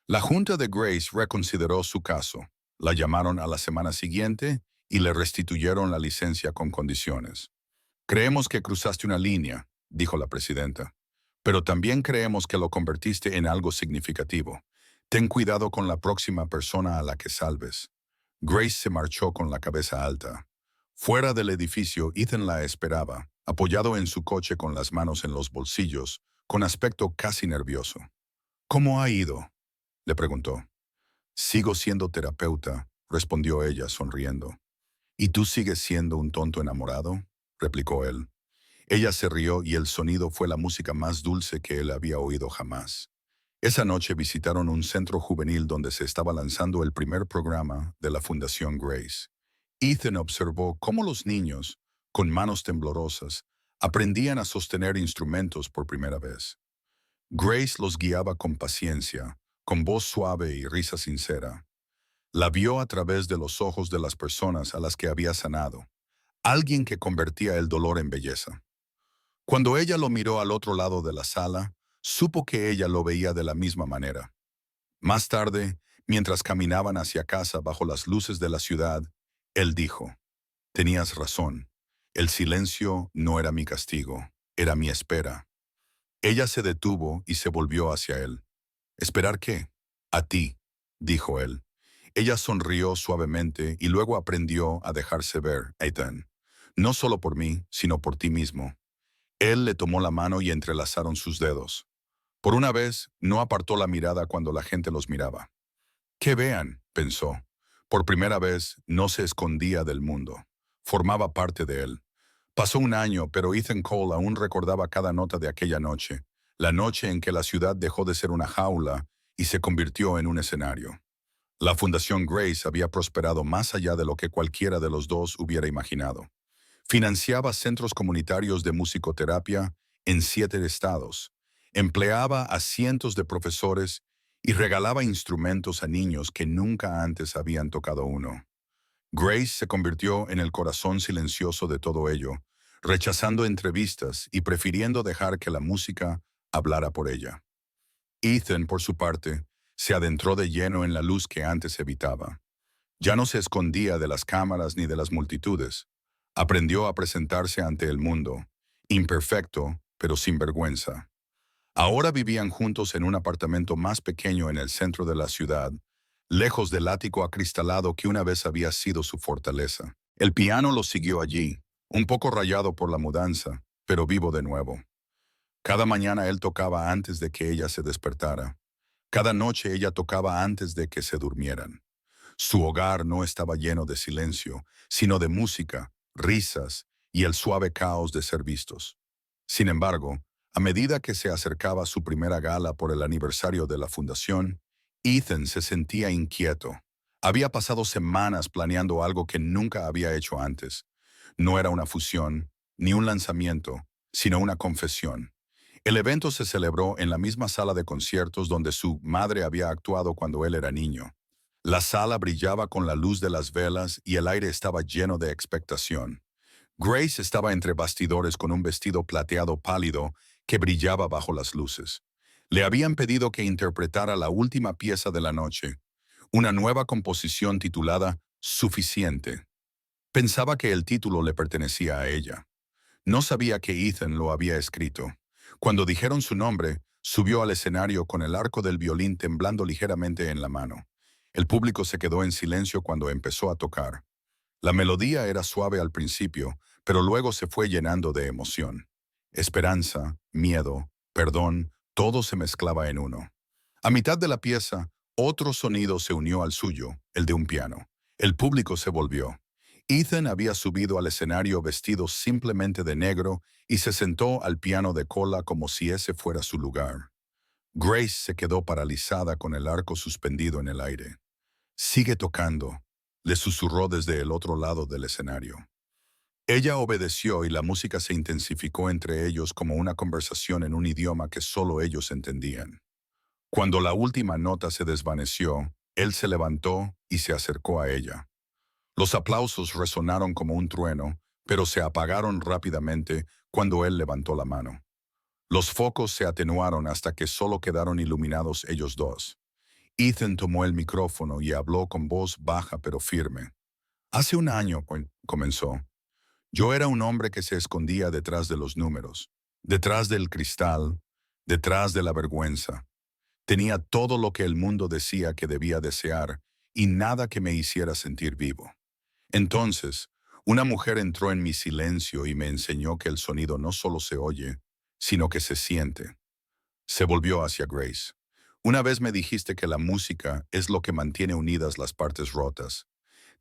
[SPEAKER 1] La Junta de Grace reconsideró su caso. La llamaron a la semana siguiente y le restituyeron la licencia con condiciones. Creemos que cruzaste una línea, dijo la presidenta, pero también creemos que lo convertiste en algo significativo. Ten cuidado con la próxima persona a la que salves. Grace se marchó con la cabeza alta. Fuera del edificio, Ethan la esperaba, apoyado en su coche con las manos en los bolsillos, con aspecto casi nervioso. ¿Cómo ha ido?, le preguntó. Sigo siendo terapeuta, respondió ella sonriendo. ¿Y tú sigues siendo un tonto enamorado?, replicó él. Ella se rió y el sonido fue la música más dulce que él había oído jamás. Esa noche visitaron un centro juvenil donde se estaba lanzando el primer programa de la Fundación Grace. Ethan observó cómo los niños, con manos temblorosas, aprendían a sostener instrumentos por primera vez. Grace los guiaba con paciencia, con voz suave y risa sincera. La vio a través de los ojos de las personas a las que había sanado, alguien que convertía el dolor en belleza. Cuando ella lo miró al otro lado de la sala, supo que ella lo veía de la misma manera. Más tarde, mientras caminaban hacia casa bajo las luces de la ciudad, él dijo, tenías razón, el silencio no era mi castigo, era mi espera. Ella se detuvo y se volvió hacia él. ¿Esperar qué? A ti, dijo él. Ella sonrió suavemente y luego aprendió a dejarse ver, Ethan. No solo por mí, sino por ti mismo. Él le tomó la mano y entrelazaron sus dedos. Por una vez, no apartó la mirada cuando la gente los miraba. Que vean, pensó. Por primera vez, no se escondía del mundo. Formaba parte de él. Pasó un año, pero Ethan Cole aún recordaba cada nota de aquella noche, la noche en que la ciudad dejó de ser una jaula y se convirtió en un escenario. La Fundación Grace había prosperado más allá de lo que cualquiera de los dos hubiera imaginado. Financiaba centros comunitarios de musicoterapia en 7 estados, empleaba a cientos de profesores y regalaba instrumentos a niños que nunca antes habían tocado uno. Grace se convirtió en el corazón silencioso de todo ello, rechazando entrevistas y prefiriendo dejar que la música hablara por ella. Ethan, por su parte, se adentró de lleno en la luz que antes evitaba. Ya no se escondía de las cámaras ni de las multitudes. Aprendió a presentarse ante el mundo, imperfecto, pero sin vergüenza. Ahora vivían juntos en un apartamento más pequeño en el centro de la ciudad, lejos del ático acristalado que una vez había sido su fortaleza. El piano lo siguió allí, un poco rayado por la mudanza, pero vivo de nuevo. Cada mañana él tocaba antes de que ella se despertara. Cada noche ella tocaba antes de que se durmieran. Su hogar no estaba lleno de silencio, sino de música, risas y el suave caos de ser vistos. Sin embargo, a medida que se acercaba su primera gala por el aniversario de la fundación, Ethan se sentía inquieto. Había pasado semanas planeando algo que nunca había hecho antes. No era una fusión, ni un lanzamiento, sino una confesión. El evento se celebró en la misma sala de conciertos donde su madre había actuado cuando él era niño. La sala brillaba con la luz de las velas y el aire estaba lleno de expectación. Grace estaba entre bastidores con un vestido plateado pálido que brillaba bajo las luces. Le habían pedido que interpretara la última pieza de la noche, una nueva composición titulada Suficiente. Pensaba que el título le pertenecía a ella. No sabía que Ethan lo había escrito. Cuando dijeron su nombre, subió al escenario con el arco del violín temblando ligeramente en la mano. El público se quedó en silencio cuando empezó a tocar. La melodía era suave al principio, pero luego se fue llenando de emoción. Esperanza, miedo, perdón, todo se mezclaba en uno. A mitad de la pieza, otro sonido se unió al suyo, el de un piano. El público se volvió. Ethan había subido al escenario vestido simplemente de negro y se sentó al piano de cola como si ese fuera su lugar. Grace se quedó paralizada con el arco suspendido en el aire. «Sigue tocando», le susurró desde el otro lado del escenario. Ella obedeció y la música se intensificó entre ellos como una conversación en un idioma que solo ellos entendían. Cuando la última nota se desvaneció, él se levantó y se acercó a ella. Los aplausos resonaron como un trueno, pero se apagaron rápidamente cuando él levantó la mano. Los focos se atenuaron hasta que solo quedaron iluminados ellos dos. Ethan tomó el micrófono y habló con voz baja pero firme. «Hace un año», comenzó, «yo era un hombre que se escondía detrás de los números, detrás del cristal, detrás de la vergüenza. Tenía todo lo que el mundo decía que debía desear y nada que me hiciera sentir vivo. Entonces, una mujer entró en mi silencio y me enseñó que el sonido no solo se oye, sino que se siente». Se volvió hacia Grace. «Una vez me dijiste que la música es lo que mantiene unidas las partes rotas.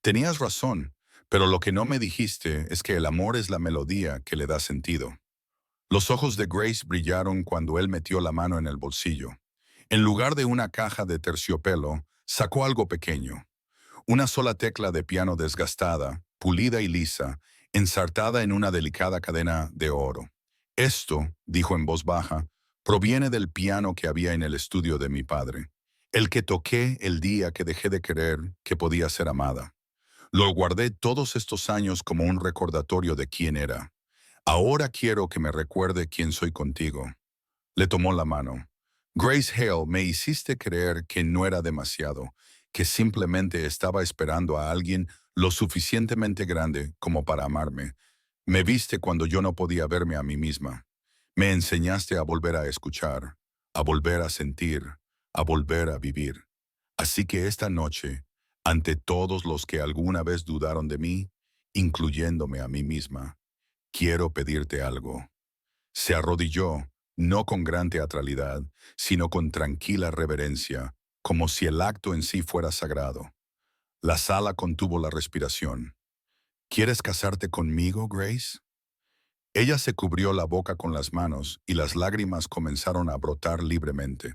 [SPEAKER 1] Tenías razón, pero lo que no me dijiste es que el amor es la melodía que le da sentido». Los ojos de Grace brillaron cuando él metió la mano en el bolsillo. En lugar de una caja de terciopelo, sacó algo pequeño. Una sola tecla de piano desgastada, pulida y lisa, ensartada en una delicada cadena de oro. «Esto», dijo en voz baja, «proviene del piano que había en el estudio de mi padre, el que toqué el día que dejé de creer que podía ser amada. Lo guardé todos estos años como un recordatorio de quién era. Ahora quiero que me recuerde quién soy contigo». Le tomó la mano. «Grace Hale, me hiciste creer que no era demasiado, que simplemente estaba esperando a alguien lo suficientemente grande como para amarme. Me viste cuando yo no podía verme a mí misma. Me enseñaste a volver a escuchar, a volver a sentir, a volver a vivir. Así que esta noche, ante todos los que alguna vez dudaron de mí, incluyéndome a mí misma, quiero pedirte algo». Se arrodilló, no con gran teatralidad, sino con tranquila reverencia, como si el acto en sí fuera sagrado. La sala contuvo la respiración. «¿Quieres casarte conmigo, Grace?». Ella se cubrió la boca con las manos y las lágrimas comenzaron a brotar libremente.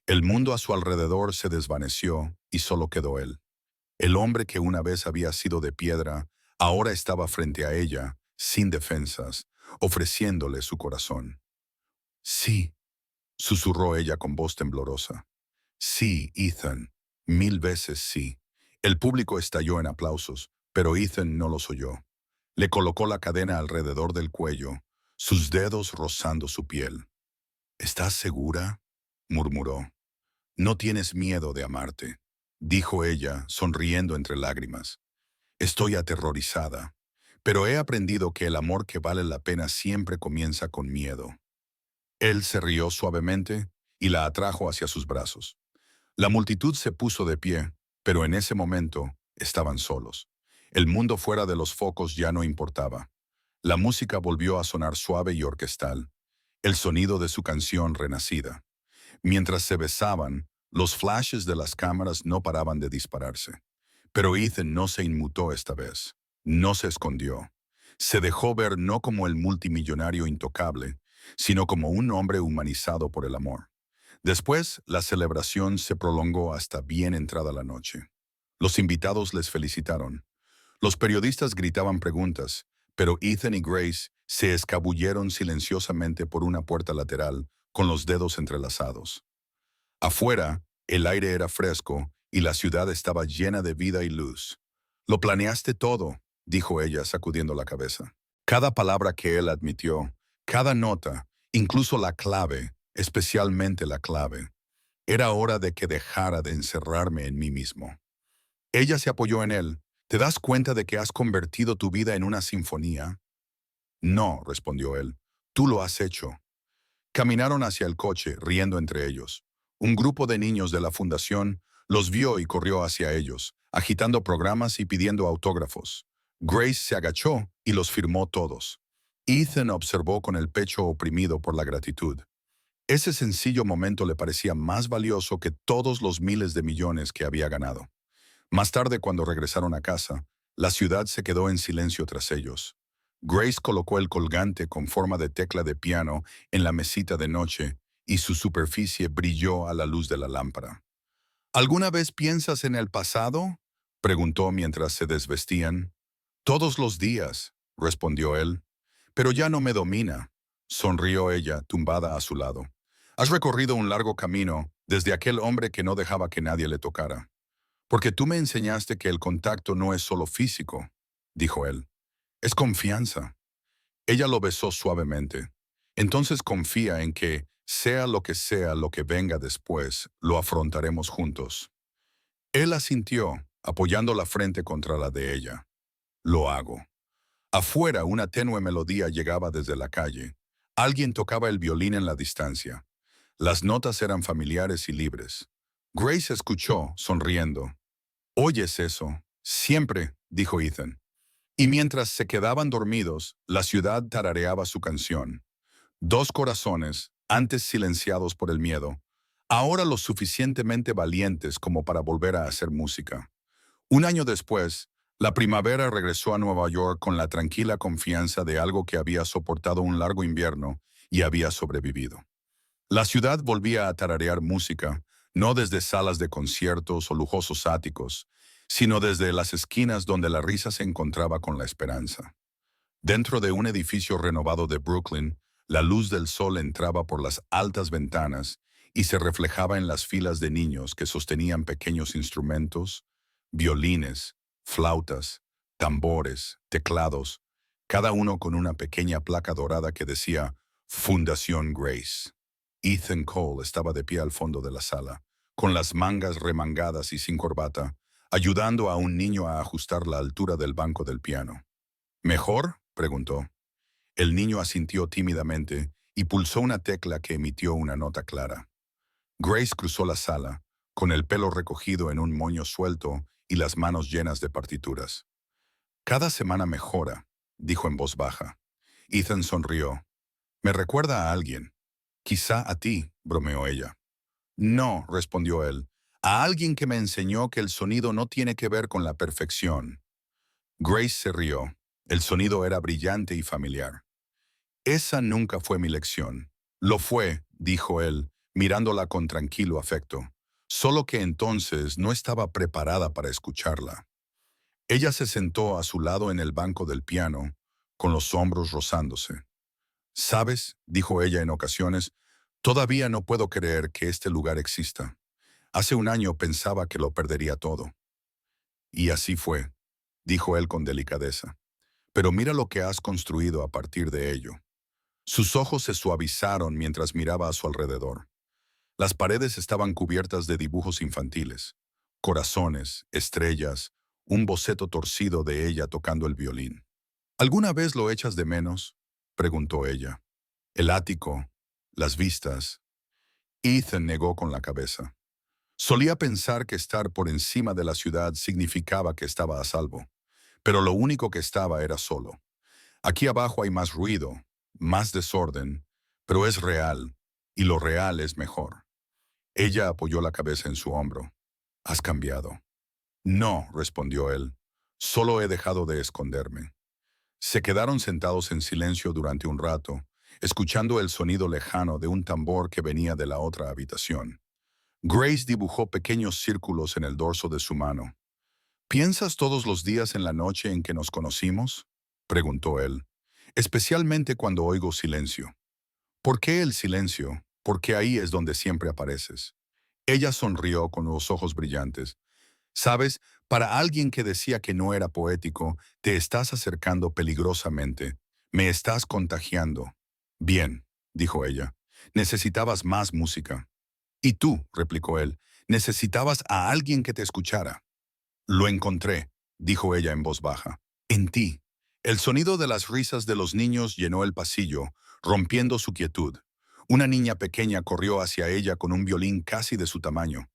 [SPEAKER 1] El mundo a su alrededor se desvaneció y solo quedó él. El hombre que una vez había sido de piedra, ahora estaba frente a ella, sin defensas, ofreciéndole su corazón. «Sí», susurró ella con voz temblorosa. «Sí, Ethan, 1000 veces sí». El público estalló en aplausos, pero Ethan no los oyó. Le colocó la cadena alrededor del cuello, sus dedos rozando su piel. «¿Estás segura?», murmuró. «No tienes miedo de amarte», dijo ella, sonriendo entre lágrimas. «Estoy aterrorizada, pero he aprendido que el amor que vale la pena siempre comienza con miedo». Él se rió suavemente y la atrajo hacia sus brazos. La multitud se puso de pie, pero en ese momento estaban solos. El mundo fuera de los focos ya no importaba. La música volvió a sonar suave y orquestal, el sonido de su canción renacida. Mientras se besaban, los flashes de las cámaras no paraban de dispararse. Pero Ethan no se inmutó esta vez. No se escondió. Se dejó ver no como el multimillonario intocable, sino como un hombre humanizado por el amor. Después, la celebración se prolongó hasta bien entrada la noche. Los invitados les felicitaron. Los periodistas gritaban preguntas, pero Ethan y Grace se escabulleron silenciosamente por una puerta lateral, con los dedos entrelazados. Afuera, el aire era fresco y la ciudad estaba llena de vida y luz. Lo planeaste todo, dijo ella, sacudiendo la cabeza. Cada palabra que él admitió, cada nota, incluso la clave, especialmente la clave. Era hora de que dejara de encerrarme en mí mismo. Ella se apoyó en él. ¿Te das cuenta de que has convertido tu vida en una sinfonía? No, respondió él. Tú lo has hecho. Caminaron hacia el coche, riendo entre ellos. Un grupo de niños de la fundación los vio y corrió hacia ellos, agitando programas y pidiendo autógrafos. Grace se agachó y los firmó todos. Ethan observó con el pecho oprimido por la gratitud. Ese sencillo momento le parecía más valioso que todos los miles de millones que había ganado. Más tarde, cuando regresaron a casa, la ciudad se quedó en silencio tras ellos. Grace colocó el colgante con forma de tecla de piano en la mesita de noche y su superficie brilló a la luz de la lámpara. ¿Alguna vez piensas en el pasado?, preguntó mientras se desvestían. Todos los días, respondió él. Pero ya no me domina, sonrió ella, tumbada a su lado. Has recorrido un largo camino desde aquel hombre que no dejaba que nadie le tocara. Porque tú me enseñaste que el contacto no es solo físico, dijo él. Es confianza. Ella lo besó suavemente. Entonces confía en que, sea lo que venga después, lo afrontaremos juntos. Él asintió, apoyando la frente contra la de ella. Lo hago. Afuera, una tenue melodía llegaba desde la calle. Alguien tocaba el violín en la distancia. Las notas eran familiares y libres. Grace escuchó, sonriendo. «¿Oyes eso?» «Siempre», dijo Ethan. Y mientras se quedaban dormidos, la ciudad tarareaba su canción. Dos corazones, antes silenciados por el miedo, ahora lo suficientemente valientes como para volver a hacer música. Un año después, la primavera regresó a Nueva York con la tranquila confianza de algo que había soportado un largo invierno y había sobrevivido. La ciudad volvía a tararear música, no desde salas de conciertos o lujosos áticos, sino desde las esquinas donde la risa se encontraba con la esperanza. Dentro de un edificio renovado de Brooklyn, la luz del sol entraba por las altas ventanas y se reflejaba en las filas de niños que sostenían pequeños instrumentos, violines, flautas, tambores, teclados, cada uno con una pequeña placa dorada que decía Fundación Grace. Ethan Cole estaba de pie al fondo de la sala, con las mangas remangadas y sin corbata, ayudando a un niño a ajustar la altura del banco del piano. ¿Mejor?, preguntó. El niño asintió tímidamente y pulsó una tecla que emitió una nota clara. Grace cruzó la sala, con el pelo recogido en un moño suelto y las manos llenas de partituras. «Cada semana mejora», dijo en voz baja. Ethan sonrió. «Me recuerda a alguien». «Quizá a ti», bromeó ella. «No», respondió él, «a alguien que me enseñó que el sonido no tiene que ver con la perfección». Grace se rió. El sonido era brillante y familiar. «Esa nunca fue mi lección». «Lo fue», dijo él, mirándola con tranquilo afecto. Solo que entonces no estaba preparada para escucharla. Ella se sentó a su lado en el banco del piano, con los hombros rozándose. «¿Sabes?», dijo ella en ocasiones, «todavía no puedo creer que este lugar exista. Hace un año pensaba que lo perdería todo». «Y así fue», dijo él con delicadeza. «Pero mira lo que has construido a partir de ello». Sus ojos se suavizaron mientras miraba a su alrededor. Las paredes estaban cubiertas de dibujos infantiles, corazones, estrellas, un boceto torcido de ella tocando el violín. «¿Alguna vez lo echas de menos?», preguntó ella. «El ático, las vistas». Ethan negó con la cabeza. Solía pensar que estar por encima de la ciudad significaba que estaba a salvo, pero lo único que estaba era solo. Aquí abajo hay más ruido, más desorden, pero es real, y lo real es mejor. Ella apoyó la cabeza en su hombro. «Has cambiado». No, respondió él. Solo he dejado de esconderme. Se quedaron sentados en silencio durante un rato, escuchando el sonido lejano de un tambor que venía de la otra habitación. Grace dibujó pequeños círculos en el dorso de su mano. ¿Piensas todos los días en la noche en que nos conocimos? Preguntó él. Especialmente cuando oigo silencio. ¿Por qué el silencio? Porque ahí es donde siempre apareces. Ella sonrió con los ojos brillantes. Sabes, para alguien que decía que no era poético, te estás acercando peligrosamente. Me estás contagiando. Bien, dijo ella. Necesitabas más música. Y tú, replicó él, necesitabas a alguien que te escuchara. Lo encontré, dijo ella en voz baja. En ti. El sonido de las risas de los niños llenó el pasillo, rompiendo su quietud. Una niña pequeña corrió hacia ella con un violín casi de su tamaño.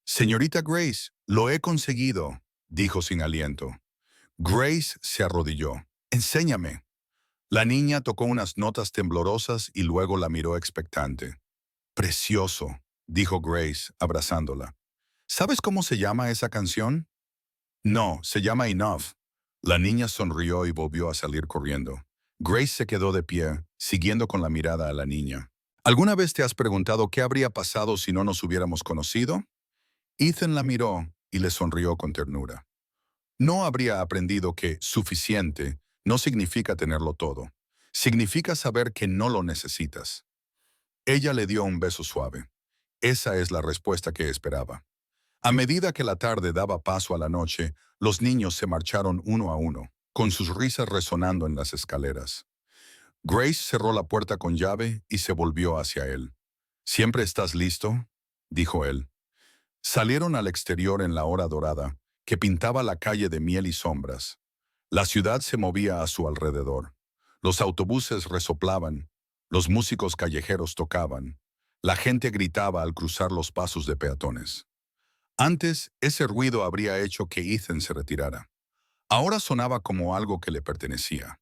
[SPEAKER 1] Señorita Grace, lo he conseguido, dijo sin aliento. Grace se arrodilló. Enséñame. La niña tocó unas notas temblorosas y luego la miró expectante. Precioso, dijo Grace, abrazándola. ¿Sabes cómo se llama esa canción? No, se llama Enough. La niña sonrió y volvió a salir corriendo. Grace se quedó de pie, siguiendo con la mirada a la niña. ¿Alguna vez te has preguntado qué habría pasado si no nos hubiéramos conocido? Ethan la miró y le sonrió con ternura. No habría aprendido que suficiente no significa tenerlo todo. Significa saber que no lo necesitas. Ella le dio un beso suave. Esa es la respuesta que esperaba. A medida que la tarde daba paso a la noche, los niños se marcharon uno a uno, con sus risas resonando en las escaleras. Grace cerró la puerta con llave y se volvió hacia él. ¿Siempre estás listo?, dijo él. Salieron al exterior en la hora dorada, que pintaba la calle de miel y sombras. La ciudad se movía a su alrededor. Los autobuses resoplaban, los músicos callejeros tocaban, la gente gritaba al cruzar los pasos de peatones. Antes, ese ruido habría hecho que Ethan se retirara. Ahora sonaba como algo que le pertenecía.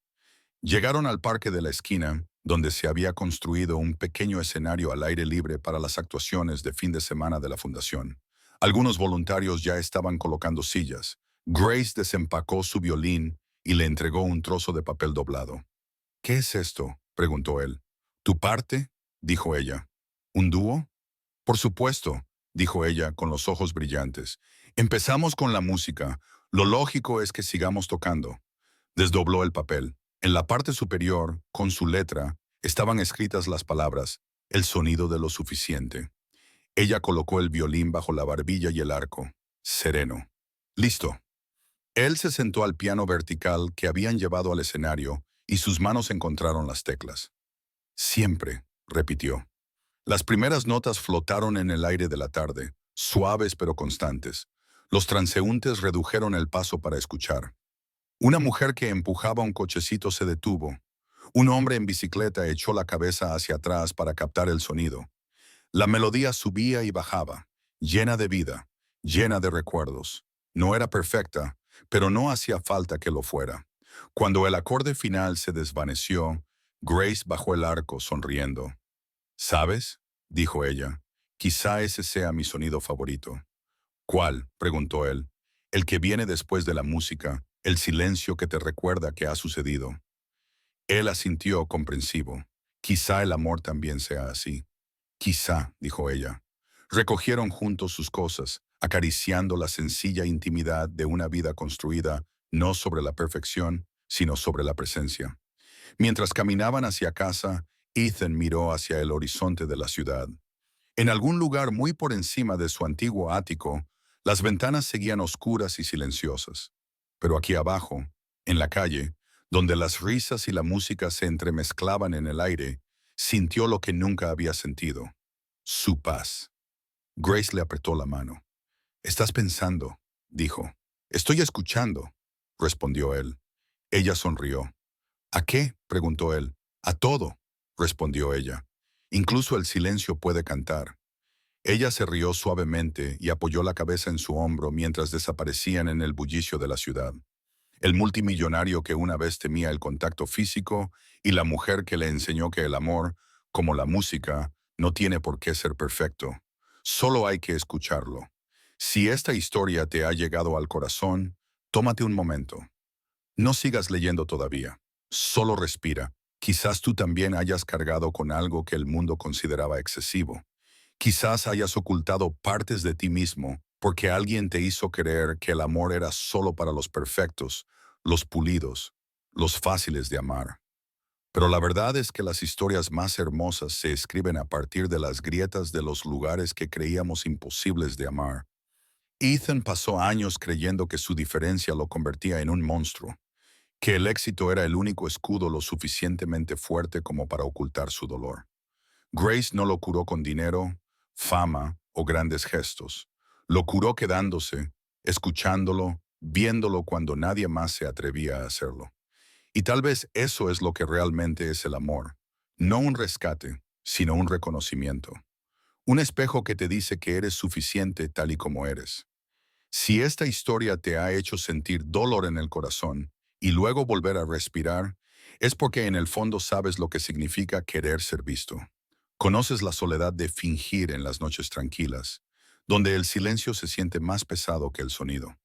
[SPEAKER 1] Llegaron al parque de la esquina, donde se había construido un pequeño escenario al aire libre para las actuaciones de fin de semana de la fundación. Algunos voluntarios ya estaban colocando sillas. Grace desempacó su violín y le entregó un trozo de papel doblado. ¿Qué es esto?, preguntó él. ¿Tu parte?, dijo ella. ¿Un dúo? Por supuesto, dijo ella con los ojos brillantes. Empezamos con la música. Lo lógico es que sigamos tocando. Desdobló el papel. En la parte superior, con su letra, estaban escritas las palabras, el sonido de lo suficiente. Ella colocó el violín bajo la barbilla y el arco. Sereno. Listo. Él se sentó al piano vertical que habían llevado al escenario y sus manos encontraron las teclas. Siempre, repitió. Las primeras notas flotaron en el aire de la tarde, suaves pero constantes. Los transeúntes redujeron el paso para escuchar. Una mujer que empujaba un cochecito se detuvo. Un hombre en bicicleta echó la cabeza hacia atrás para captar el sonido. La melodía subía y bajaba, llena de vida, llena de recuerdos. No era perfecta, pero no hacía falta que lo fuera. Cuando el acorde final se desvaneció, Grace bajó el arco sonriendo. ¿Sabes?, dijo ella, quizá ese sea mi sonido favorito. ¿Cuál?, preguntó él. El que viene después de la música, el silencio que te recuerda que ha sucedido. Él asintió comprensivo. Quizá el amor también sea así. Quizá, dijo ella. Recogieron juntos sus cosas, acariciando la sencilla intimidad de una vida construida no sobre la perfección, sino sobre la presencia. Mientras caminaban hacia casa, Ethan miró hacia el horizonte de la ciudad. En algún lugar muy por encima de su antiguo ático, las ventanas seguían oscuras y silenciosas. Pero aquí abajo, en la calle, donde las risas y la música se entremezclaban en el aire, sintió lo que nunca había sentido: su paz. Grace le apretó la mano. «¿Estás pensando?», dijo. «Estoy escuchando», respondió él. Ella sonrió. «¿A qué?», preguntó él. «A todo», respondió ella. «Incluso el silencio puede cantar». Ella se rió suavemente y apoyó la cabeza en su hombro mientras desaparecían en el bullicio de la ciudad. El multimillonario que una vez temía el contacto físico y la mujer que le enseñó que el amor, como la música, no tiene por qué ser perfecto. Solo hay que escucharlo. Si esta historia te ha llegado al corazón, tómate un momento. No sigas leyendo todavía. Solo respira. Quizás tú también hayas cargado con algo que el mundo consideraba excesivo. Quizás hayas ocultado partes de ti mismo porque alguien te hizo creer que el amor era solo para los perfectos, los pulidos, los fáciles de amar. Pero la verdad es que las historias más hermosas se escriben a partir de las grietas de los lugares que creíamos imposibles de amar. Ethan pasó años creyendo que su diferencia lo convertía en un monstruo, que el éxito era el único escudo lo suficientemente fuerte como para ocultar su dolor. Grace no lo curó con dinero, fama o grandes gestos. Lo curó quedándose, escuchándolo, viéndolo cuando nadie más se atrevía a hacerlo. Y tal vez eso es lo que realmente es el amor. No un rescate, sino un reconocimiento. Un espejo que te dice que eres suficiente tal y como eres. Si esta historia te ha hecho sentir dolor en el corazón y luego volver a respirar, es porque en el fondo sabes lo que significa querer ser visto. Conoces la soledad de fingir en las noches tranquilas, donde el silencio se siente más pesado que el sonido.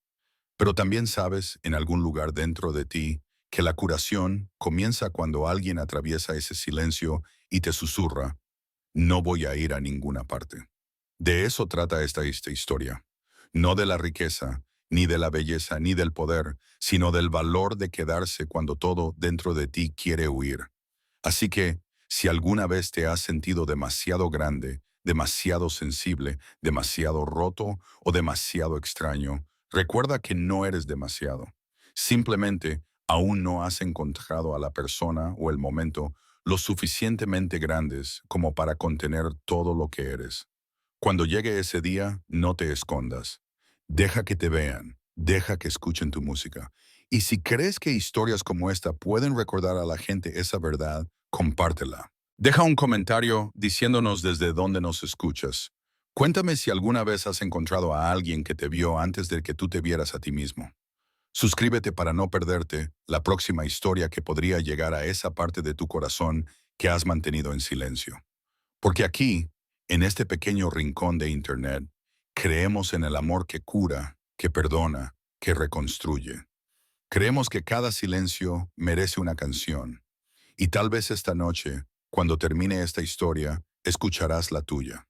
[SPEAKER 1] Pero también sabes, en algún lugar dentro de ti, que la curación comienza cuando alguien atraviesa ese silencio y te susurra, no voy a ir a ninguna parte. De eso trata esta historia. No de la riqueza, ni de la belleza, ni del poder, sino del valor de quedarse cuando todo dentro de ti quiere huir. Así que, si alguna vez te has sentido demasiado grande, demasiado sensible, demasiado roto o demasiado extraño, recuerda que no eres demasiado. Simplemente, aún no has encontrado a la persona o el momento lo suficientemente grandes como para contener todo lo que eres. Cuando llegue ese día, no te escondas. Deja que te vean, deja que escuchen tu música. Y si crees que historias como esta pueden recordar a la gente esa verdad, compártela. Deja un comentario diciéndonos desde dónde nos escuchas. Cuéntame si alguna vez has encontrado a alguien que te vio antes de que tú te vieras a ti mismo. Suscríbete para no perderte la próxima historia que podría llegar a esa parte de tu corazón que has mantenido en silencio. Porque aquí, en este pequeño rincón de Internet, creemos en el amor que cura, que perdona, que reconstruye. Creemos que cada silencio merece una canción. Y tal vez esta noche, cuando termine esta historia, escucharás la tuya.